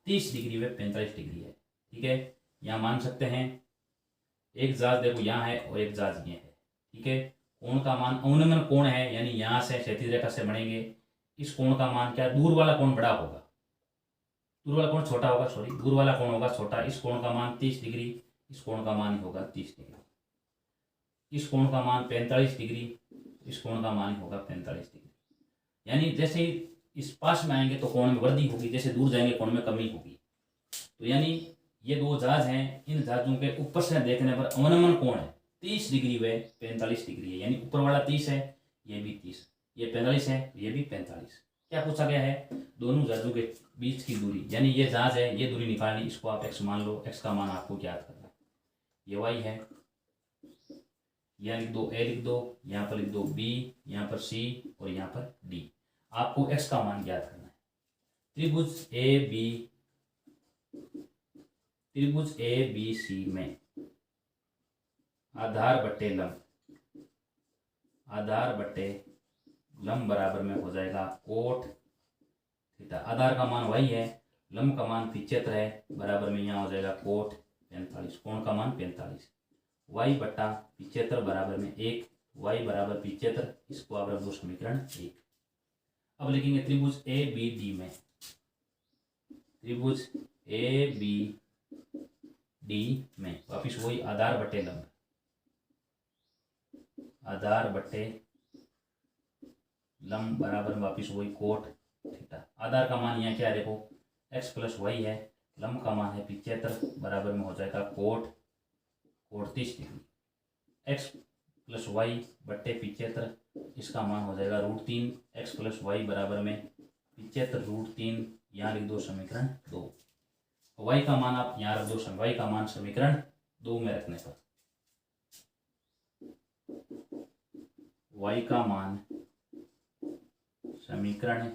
30 डिग्री व 45 डिग्री है। ठीक है, यहाँ मान सकते हैं एक जहाज देखो यहाँ है और एक जहाज ये है। ठीक है, कोण का मान अवनमन कोण है, यानी यहाँ से क्षैतिज रेखा से बढ़ेंगे, इस कोण का मान क्या, दूर वाला कोण बड़ा होगा, दूर वाला कोण छोटा होगा, सॉरी दूर वाला कोण होगा छोटा। इस कोण का मान 30 डिग्री, इस कोण का मान होगा 30 डिग्री, इस कोण का मान 45 डिग्री, इस कोण का मान होगा 45 डिग्री। यानी जैसे ही इस पास में आएंगे तो कोण में वृद्धि होगी, जैसे दूर जाएंगे कोण में कमी होगी। तो यानी ये दो जहाज हैं, इन जहाजों के ऊपर से देखने पर अवनमन कोण है 30 डिग्री व 45 डिग्री है, यानी ऊपर वाला 30 है, ये भी 30, ये 45 है, ये भी 45। क्या पूछा गया है, दोनों जहाजों के बीच की दूरी, यानी ये जहाज है, ये दूरी निकालनी, इसको आप x मान लो, x का मान आपको ज्ञात करना है। ये y है, यहाँ लिख दो a लिख दो, यहाँ पर लिख दो b, यहाँ पर c और यहाँ पर d। आपको x का मान ज्ञात करना है। त्रिभुज ABC में आधार बट्टे लंब बराबर में हो जाएगा कोट थीटा। आधार का मान y है, लंब का मान 75 है, बराबर में यहाँ हो जाएगा कोट 45, कोण का मान 45, y/75 बराबर में 1, y बराबर 75, इसको आप रख दो समीकरण 1। अब लिखेंगे त्रिभुज ABD में, त्रिभुज ABD में वापिस वही आधार बटे लंब, आधार बटे लंब बराबर में वापिस वही कोट थीटा। आधार का मान यहाँ क्या है, देखो x + y है, लंब का मान है 75, बराबर में हो जाएगा कोट 30 डिग्री। x + y बट्टे 75, इसका मान हो जाएगा √3, x + y बराबर में 75 √3, यहाँ लिख दो समीकरण 2। y का मान आप यहाँ रख दो, y का मान समीकरण 2 में रखने पर y का मान समीकरण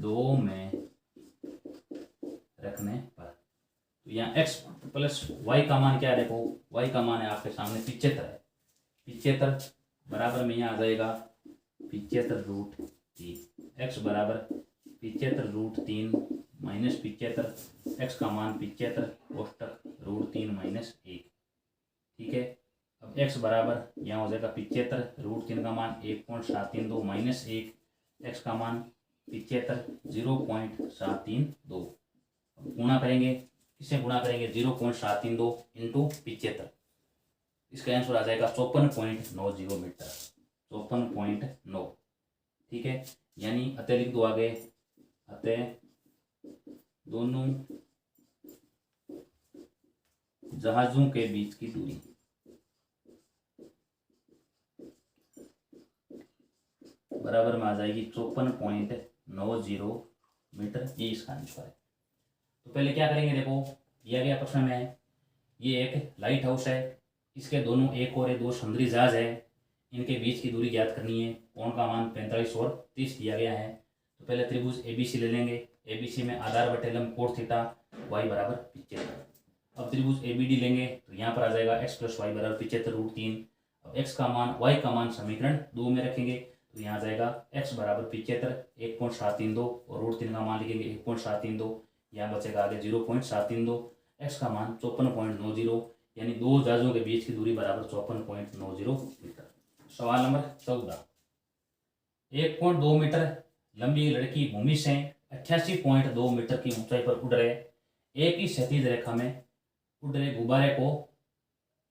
2 में रखने पर, तो यहाँ x + y का मान क्या है, देखो y का मान है आपके सामने 75 है, 75 बराबर में यहाँ आ जाएगा 75 √3, x बराबर 75 √3 - 75 x का मान 75 कोष्टक √3 माइनस 1। ठीक है, अब x बराबर यहाँ हो जाएगा 75 √3 का मान 1.732 माइनस 1, x का मान 75 0.732। गुणा करेंगे, किससे गुणा करेंगे 0.732 इंटू 75, इसका आंसर आ जाएगा 54.90 मीटर, 54.9। ठीक है, यानी अतः लिख दो आगे, अतः दोनों जहाजों के बीच की दूरी बराबर में आ जाएगी 54.90 मीटर। ये इसका आंसर है। तो पहले क्या करेंगे, देखो दिया गया प्रश्न में है, ये एक लाइट हाउस है, इसके दोनों एक और दो समुद्री जहाज है, इनके बीच की दूरी ज्ञात करनी है। कोण का मान 45 और 30 दिया गया है। तो पहले त्रिभुज ABC ले लेंगे, ABC में आधार बटे लंब कोण थीटा y बराबर 75। अब त्रिभुज ABD लेंगे तो यहाँ पर आ जाएगा x + y बराबर 75 √3। अब x का मान y का मान समीकरण 2 में रखेंगे तो यहाँ आ जाएगा x बराबर 75 1.732 और √3 का मान लिखेंगे 1.732, यहाँ बचेगा आगे 0.732, x का मान 54.90, यानी दो जहाजों के बीच की दूरी बराबर 54.90 मीटर। सवाल नंबर 14, 1.2 मीटर लंबी लड़की भूमि से 88.2 मीटर की ऊंचाई पर उड़ रहे एक ही क्षैतिज रेखा में उड़ रहे गुब्बारे को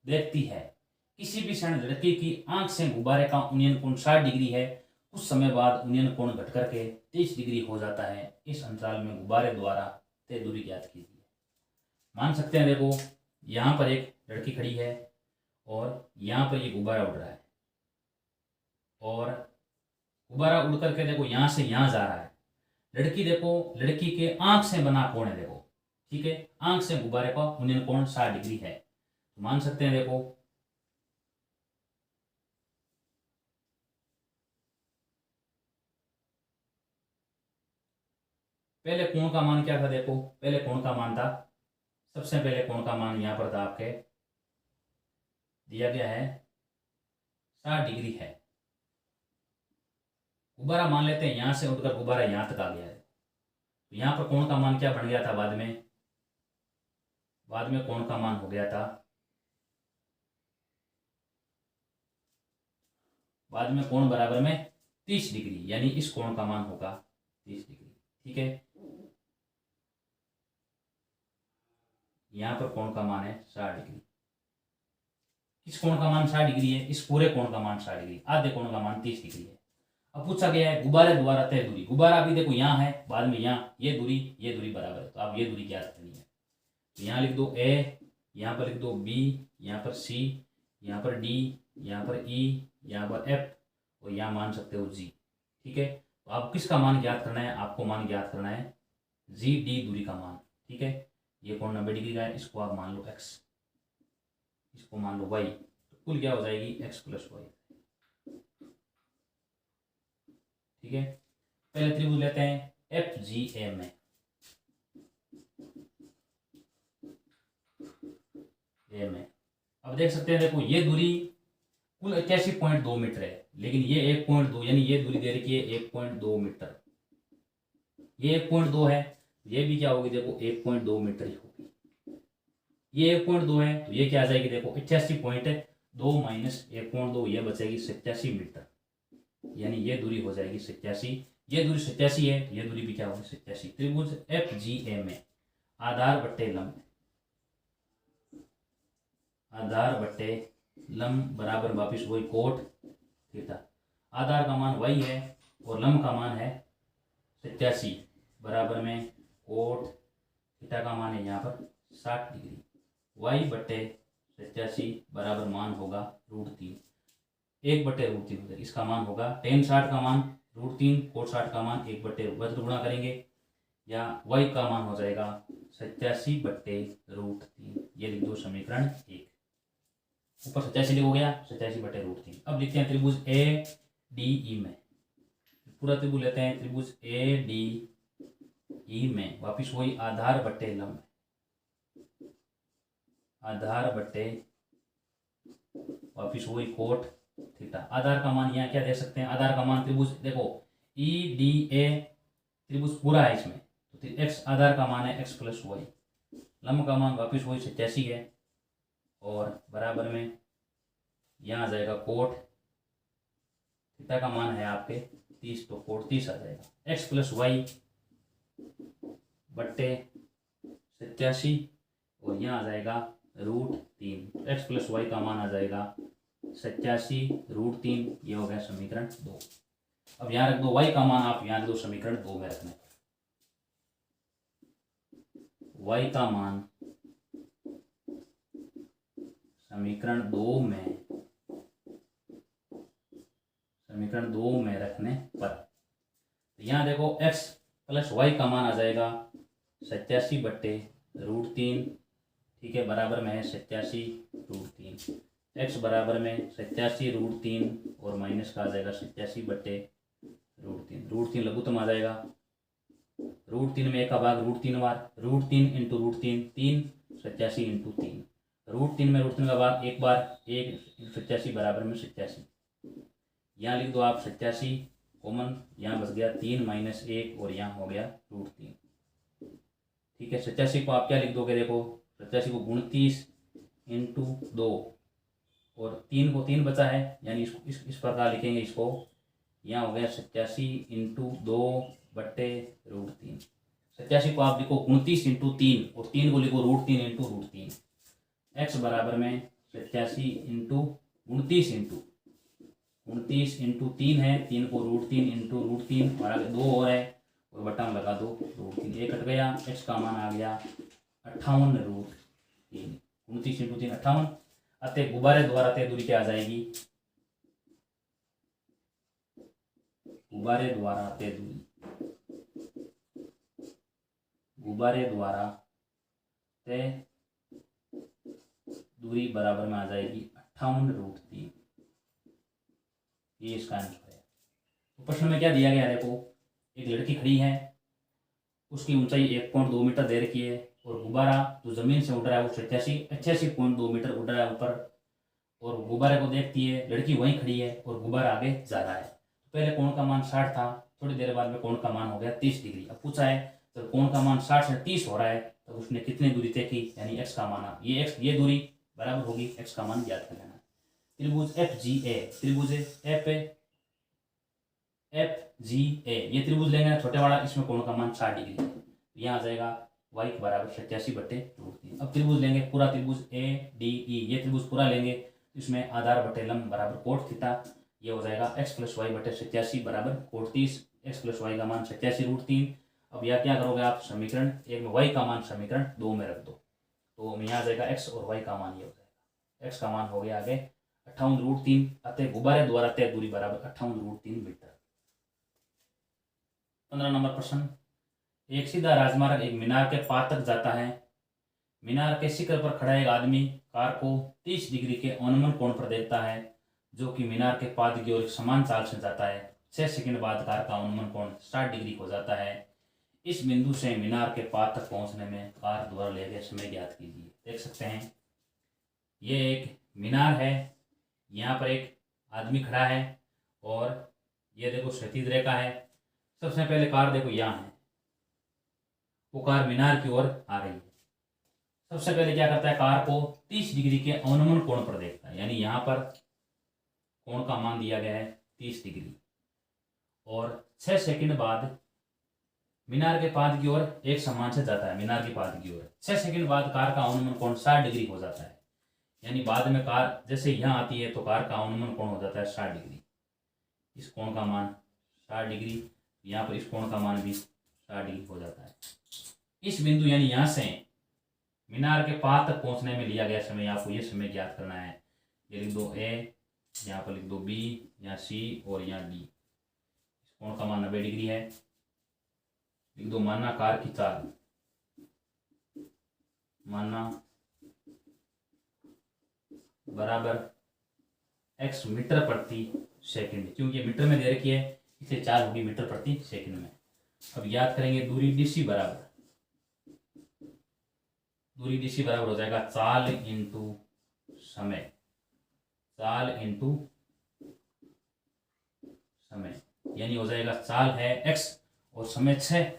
देखती है। किसी भी क्षण लड़की की आंख से गुब्बारे का उन्नयन कोण 60 डिग्री है, कुछ समय बाद उन्नयन कोण घट करके 30 डिग्री हो जाता है। इस अंतराल में गुब्बारे द्वारा तय दूरी ज्ञात कीजिए। मान सकते हैं, देखो यहाँ पर एक लड़की खड़ी है और यहाँ पर ये गुब्बारा उड़ रहा है और गुब्बारा उड़ करके देखो यहाँ से यहाँ जा रहा है। लड़की देखो, लड़की के आंख से बना कोण है, देखो ठीक है, आंख से गुब्बारे का उन्नयन कोण 60 डिग्री है। तो मान सकते हैं, देखो पहले कोण का मान क्या था, देखो पहले कोण का मान था, सबसे पहले कोण का मान यहाँ पर था आपके दिया गया है 60 डिग्री है। गुब्बारा मान लेते हैं यहाँ से उठकर गुब्बारा यहाँ तक आ गया है, तो यहाँ पर कोण का मान क्या बन गया था, बाद में कोण का मान हो गया था, बाद में कोण बराबर में 30 डिग्री, यानी इस कोण का मान होगा 30 डिग्री। ठीक है, यहाँ पर कोण का मान है 60 डिग्री। इस कोण का मान 60 डिग्री है, इस पूरे कोण का मान 60 डिग्री, आधे कोण का मान 30 डिग्री है। अब पूछा गया है गुब्बारे द्वारा तय दूरी। गुब्बारा अभी देखो यहाँ है, बाद में यहाँ ये दूरी बराबर है, तो अब ये दूरी ज्ञात करनी है। तो यहाँ लिख दो A, यहाँ पर लिख दो B, यहाँ पर C, यहाँ पर D, यहाँ पर E, यहाँ पर F और यहाँ मान सकते हो G। ठीक है, तो आप किसका मान ज्ञात करना है, आपको मान ज्ञात करना है GD दूरी का मान। ठीक है, ये कोण 90 डिग्री का है, इसको आप मान लो x, इसको मान लो y, तो कुल क्या हो जाएगी x + y। ठीक है, पहले त्रिभुज लेते हैं FGA में, अब देख सकते हैं, देखो ये दूरी कुल 81.2 मीटर है, लेकिन ये 1.2 यानी ये दूरी दे रखी है 1.2 मीटर, ये 1.2 है, ये भी क्या होगी, देखो 1.2 मीटर ही होगी। ये 1.2 है तो ये क्या आ जाएगी, देखो 88.2 माइनस 1.2, ये बचेगी 87 मीटर, यानी ये दूरी हो जाएगी 87। ये दूरी 87 है, ये दूरी भी क्या होगी 87। त्रिभुज FGA में आधार बट्टे लंब, आधार बट्टे लंब बराबर वापिस वही कोट थीटा। आधार का मान y है और लंब का मान है 87, बराबर में कोट थीटा का मान है यहाँ पर 60 डिग्री। y बट्टे 87 बराबर मान होगा √3, 1/√3, इसका मान होगा tan 60 का मान √3, कोट 60 का मान 1/, गुणा करेंगे या y का मान हो जाएगा 87/√3। ये लिख दो समीकरण 1, ऊपर 87 हो गया 87/√3। अब लिखते हैं त्रिभुज ADE में, पूरा त्रिभुज लेते हैं, त्रिभुज ADE में वापिस वही आधार बट्टे लंब, आधार बट्टे वापिस वही कोट थीटा। आधार का मान यहाँ क्या दे सकते हैं, आधार का मान त्रिभुज देखो EDA त्रिभुज पूरा है इसमें, तो तो एक्स आधार का मान है एक्स प्लस वाई, लंब का मान वापिस वही 87 है, और बराबर में यहाँ आ जाएगा कोट थीटा का मान है आपके 30, तो कोट 30 आ जाएगा। एक्स प्लस वाई बट्टे 87 और यहाँ आ जाएगा √3। एक्स प्लस वाई का मान आ जाएगा 87 √3, ये हो गया समीकरण 2। अब यहाँ रख दो वाई का मान, आप यहाँ रख दो समीकरण 2 में रखने, वाई का मान समीकरण 2 में रखने पर यहाँ देखो x प्लस वाई का मान आ जाएगा 87 बट्टे √3, ठीक है, बराबर में है 87 √3। x बराबर में 87 √3 और माइनस का आ जाएगा 87 बट्टे √3। √3 लघुत्तम आ जाएगा, √3 में एक का भाग √3 बार, √3 इंटू √3 3, 87 इंटू 3, √3 में √3 का भाग एक बार, 1 87 बराबर में 87। यहाँ लिख दो आप 87 कॉमन, यहाँ बच गया 3 माइनस 1 और यहाँ हो गया √3, ठीक है। 87 को आप क्या लिख दोगे, देखो 87 को 29 इंटू 2 और 3 को 3 बचा है, यानी इसको इस प्रकार लिखेंगे इसको, यहाँ हो गया 87 इंटू 2 बट्टे √3। 87 को आप लिखो 29 इंटू 3 और 3 को लिखो √3 इंटू √3। एक्स बराबर में 87 इंटू 29 इंटू 3 है, 3 को √3 इंटू √3 और आगे 2 और है और बटा में लगा दो √3, एक कट गया, एक्स का मान आ गया 58 √3। 29 इंटू 3 58। अतः गुब्बारे द्वारा तय दूरी क्या आ जाएगी, गुब्बारे द्वारा तय दूरी बराबर में आ जाएगी 58 √3। ये इसका आंसर है। तो प्रश्न में क्या दिया गया है, देखो एक लड़की खड़ी है, उसकी ऊंचाई 1.2 मीटर दे रखी है और गुब्बारा जो जमीन से उड़ रहा है वो 88.2 मीटर उड़ रहा है ऊपर, और गुब्बारे को देखती है, लड़की वहीं खड़ी है और गुब्बारा आगे जा रहा है। तो पहले कोण का मान 60 था, थोड़ी देर बाद में कोण का मान हो गया 30 डिग्री। अब पूछा है जब कोण का मान 60 से 30 हो रहा है तो उसने कितनी दूरी तय की, यानी एक्स का मान, ये दूरी बराबर होगी एक्स का मान ज्ञात कर लेना। त्रिभुज FGA, त्रिभुज FGA ये त्रिभुज लेंगे छोटे वाला, इसमें कोण का मान 60 डिग्री है, यहाँ आ जाएगा y के बराबर 87 बट्टे √3। अब त्रिभुज लेंगे पूरा त्रिभुज ADE, ये त्रिभुज पूरा लेंगे, इसमें आधार बटे लंब बराबर कोट थीटा, ये हो जाएगा x प्लस वाई बटे 87 बराबर कोट 30, x प्लस वाई का मान 87 √3। अब यह क्या करोगे आप, समीकरण 1 में y का मान समीकरण 2 में रख दो, तो यहाँ आ जाएगा x और y का मान ये हो जाएगा, x का मान हो गया आगे 58 √3, अतः गुब्बारे द्वारा तय दूरी बराबर 58 √3 मीटर। 15 नंबर प्रश्न, एक सीधा राजमार्ग एक मीनार के पार तक जाता है। मीनार के शिखर पर खड़ा एक आदमी कार को 30 डिग्री के अनुमान कोण पर देखता है, जो कि मीनार के पाद की ओर एक समान चाल से जाता है। 6 सेकंड बाद कार का अनुमान कोण 60 डिग्री हो जाता है। इस बिंदु से मीनार के पाद तक पहुंचने में कार द्वारा लिए गए समय ज्ञात कीजिए। देख सकते हैं ये एक मीनार है, यहाँ पर एक आदमी खड़ा है और ये देखो क्षैतिज रेखा है। सबसे पहले कार देखो यहाँ है, वो कार मीनार की ओर आ रही है। सबसे पहले क्या करता है, कार को 30 डिग्री के अनुमान कोण पर देखता है, यानी यहाँ पर कोण का मान दिया गया है 30 डिग्री, और 6 सेकंड बाद मीनार के पाद की ओर एक समान से जाता है। मीनार के पाद की ओर 6 सेकंड बाद कार का अनुमान कोण 60 डिग्री हो जाता है, यानी बाद में कार जैसे यहाँ आती है तो कार का अनुमान कोण हो जाता है 60 डिग्री। इस कोण का मान 60 डिग्री, यहाँ पर इस कोण का मान भी 60 डिग्री हो जाता है। इस बिंदु यानी यहाँ से मीनार के पार तक पहुंचने में लिया गया समय, आपको ये समय ज्ञात करना है। ये लिख दो A, यहाँ पर लिख दो B, यहाँ C और यहाँ D। इस कोण का मान 90 डिग्री है। लिख दो माना कार की चाल, माना बराबर x मीटर प्रति सेकंड, क्योंकि ये मीटर में दे रखी है इसलिए चाल होगी मीटर प्रति सेकंड में। अब याद करेंगे दूरी DC बराबर, दूरी DC बराबर हो जाएगा चाल इंटू समय, चाल इंटू समय, यानी हो जाएगा चाल है x और समय 6,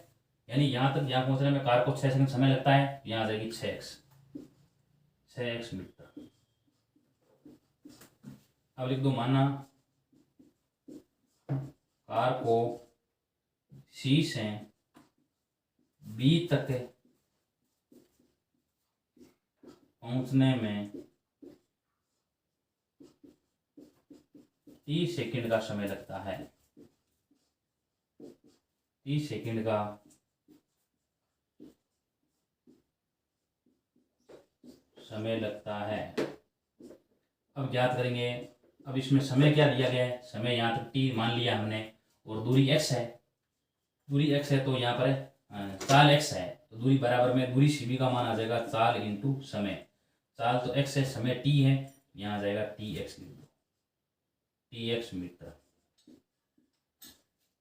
यानी यहाँ तक, यहाँ पहुँचने में कार को 6 सेकंड समय लगता है, यहाँ आ जाएगी 6x मीटर। अब लिख दो, माना कार को C से B तक पहुंचने में 30 सेकंड का समय लगता है। 30 सेकंड का समय लगता है। अब ज्ञात करेंगे। अब इसमें समय क्या दिया गया है, समय यहाँ तक t मान लिया हमने, और दूरी x है। दूरी x है तो यहाँ पर चाल x है, तो दूरी बराबर में दूरी CB का मान आ जाएगा चाल इंटू समय। चाल तो x है, समय t है, यहाँ आ जाएगा tx लिख दो, tx मीटर।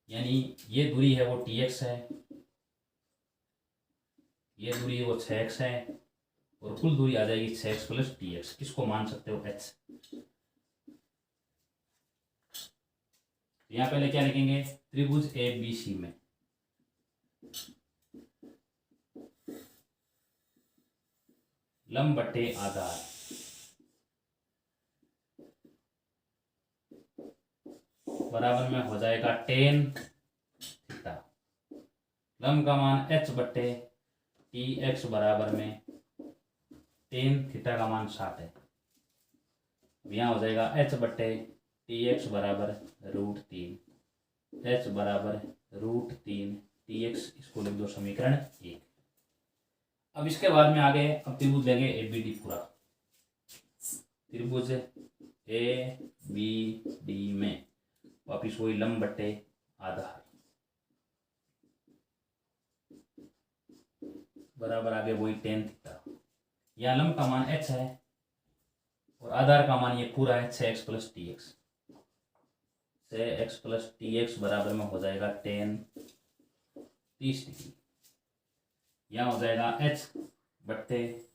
यानी ये दूरी है वो tx है, ये दूरी है वो 6x है, और कुल दूरी आ जाएगी 6x प्लस tx। किसको मान सकते हो, h। यहाँ पहले क्या लिखेंगे, त्रिभुज ABC में लंब बटे आधार बराबर में हो जाएगा tan थीटा। लंब का मान h बटे tx बराबर में tan थीटा का मान 60 है। यहाँ हो जाएगा h बटे tx बराबर √3, h बराबर √3 tx। इसको लिख दो समीकरण 1। अब इसके बाद में आगे अब त्रिभुज लेंगे ABD पूरा। त्रिभुज ABD में वापिस वही लंब बटे आधार बराबर आगे वही tan थीटा। यहाँ लंब का मान h है और आधार का मान ये पूरा है 6x plus tx। 6x plus tx बराबर में हो जाएगा tan 30 डिग्री। यहाँ हो जाएगा h बट्टे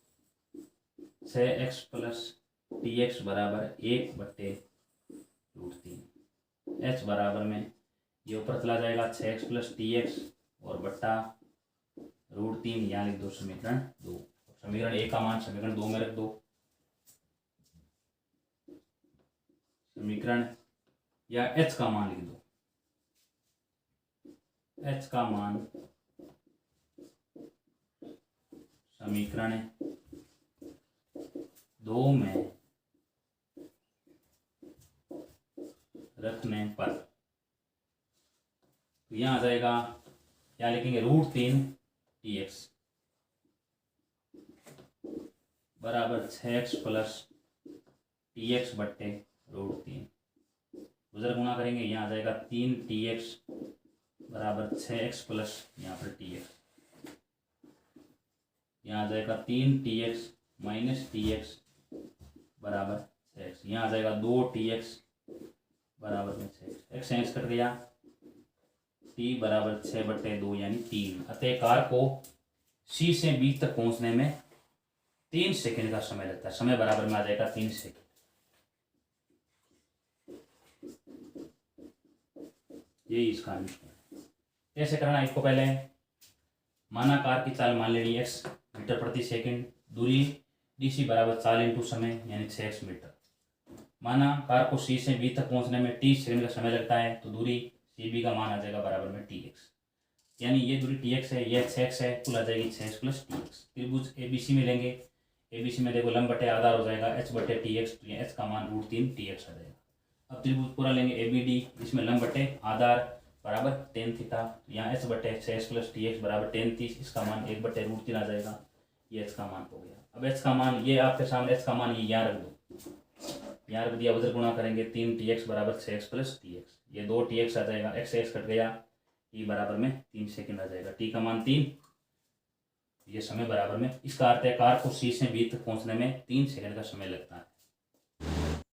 6x प्लस tx बराबर 1 बट्टे √3। h बराबर में ये ऊपर चला जाएगा 6x प्लस tx और बट्टा √3। यहाँ लिख दो समीकरण 2। समीकरण 1 का मान समीकरण 2 में रख दो। समीकरण या h का मान लिख दो। h का मान समीकरण 2 में रखने पर तो यहाँ आ जाएगा, क्या लिखेंगे, √3 tx बराबर 6x प्लस tx बट्टे √3। उधर गुणा करेंगे, यहाँ आ जाएगा 3 tx बराबर 6x प्लस यहाँ पर tx। यहाँ आ जाएगा 3 tx माइनस tx बराबर 6x। यहाँ आ जाएगा 2 tx बराबर में 6x। x कट गया, t बराबर 6 बट्टे 2 यानी 3। अतः कार को C से B तक पहुंचने में 3 सेकंड का समय लगता है। समय बराबर में आ जाएगा 3 सेकंड। यही इसका आंसर है। कैसे करना है इसको, पहले माना कार की चाल मान लेनी x मीटर प्रति सेकंड, दूरी DC बराबर चाल इंटू समय यानी 6x मीटर। माना कार को C से B तक पहुंचने में 30 सेकंड का समय लगता है, तो दूरी CB का मान आ जाएगा बराबर में tx। यानी ये दूरी tx है, यह 6x है, कुल आ जाएगी 6x प्लस tx। त्रिभुज ABC में लेंगे। ABC में देखो लंब बटे आधार हो जाएगा h बटे tx, तो h का मान √3 tx आ जाएगा। अब त्रिभुज पूरा लेंगे ABD, इसमें लंब बटे आधार बराबर tan थीटा, यहाँ h बटे 6x प्लस tx बराबर tan 30, इसका मान 1 बटे √3 आ जाएगा। ये h का मान हो गया। अब h का मान ये आपके सामने, h का मान ये यहाँ रख दो, यहाँ रख दिया। उधर गुणा करेंगे 3 tx बराबर 6x प्लस tx, ये 2 tx आ जाएगा, x से x कट गया, t बराबर में 3 सेकंड आ जाएगा। t का मान 3, ये समय बराबर में। इसका अर्थ है कार को C से B तक पहुंचने में 3 सेकंड का समय लगता है।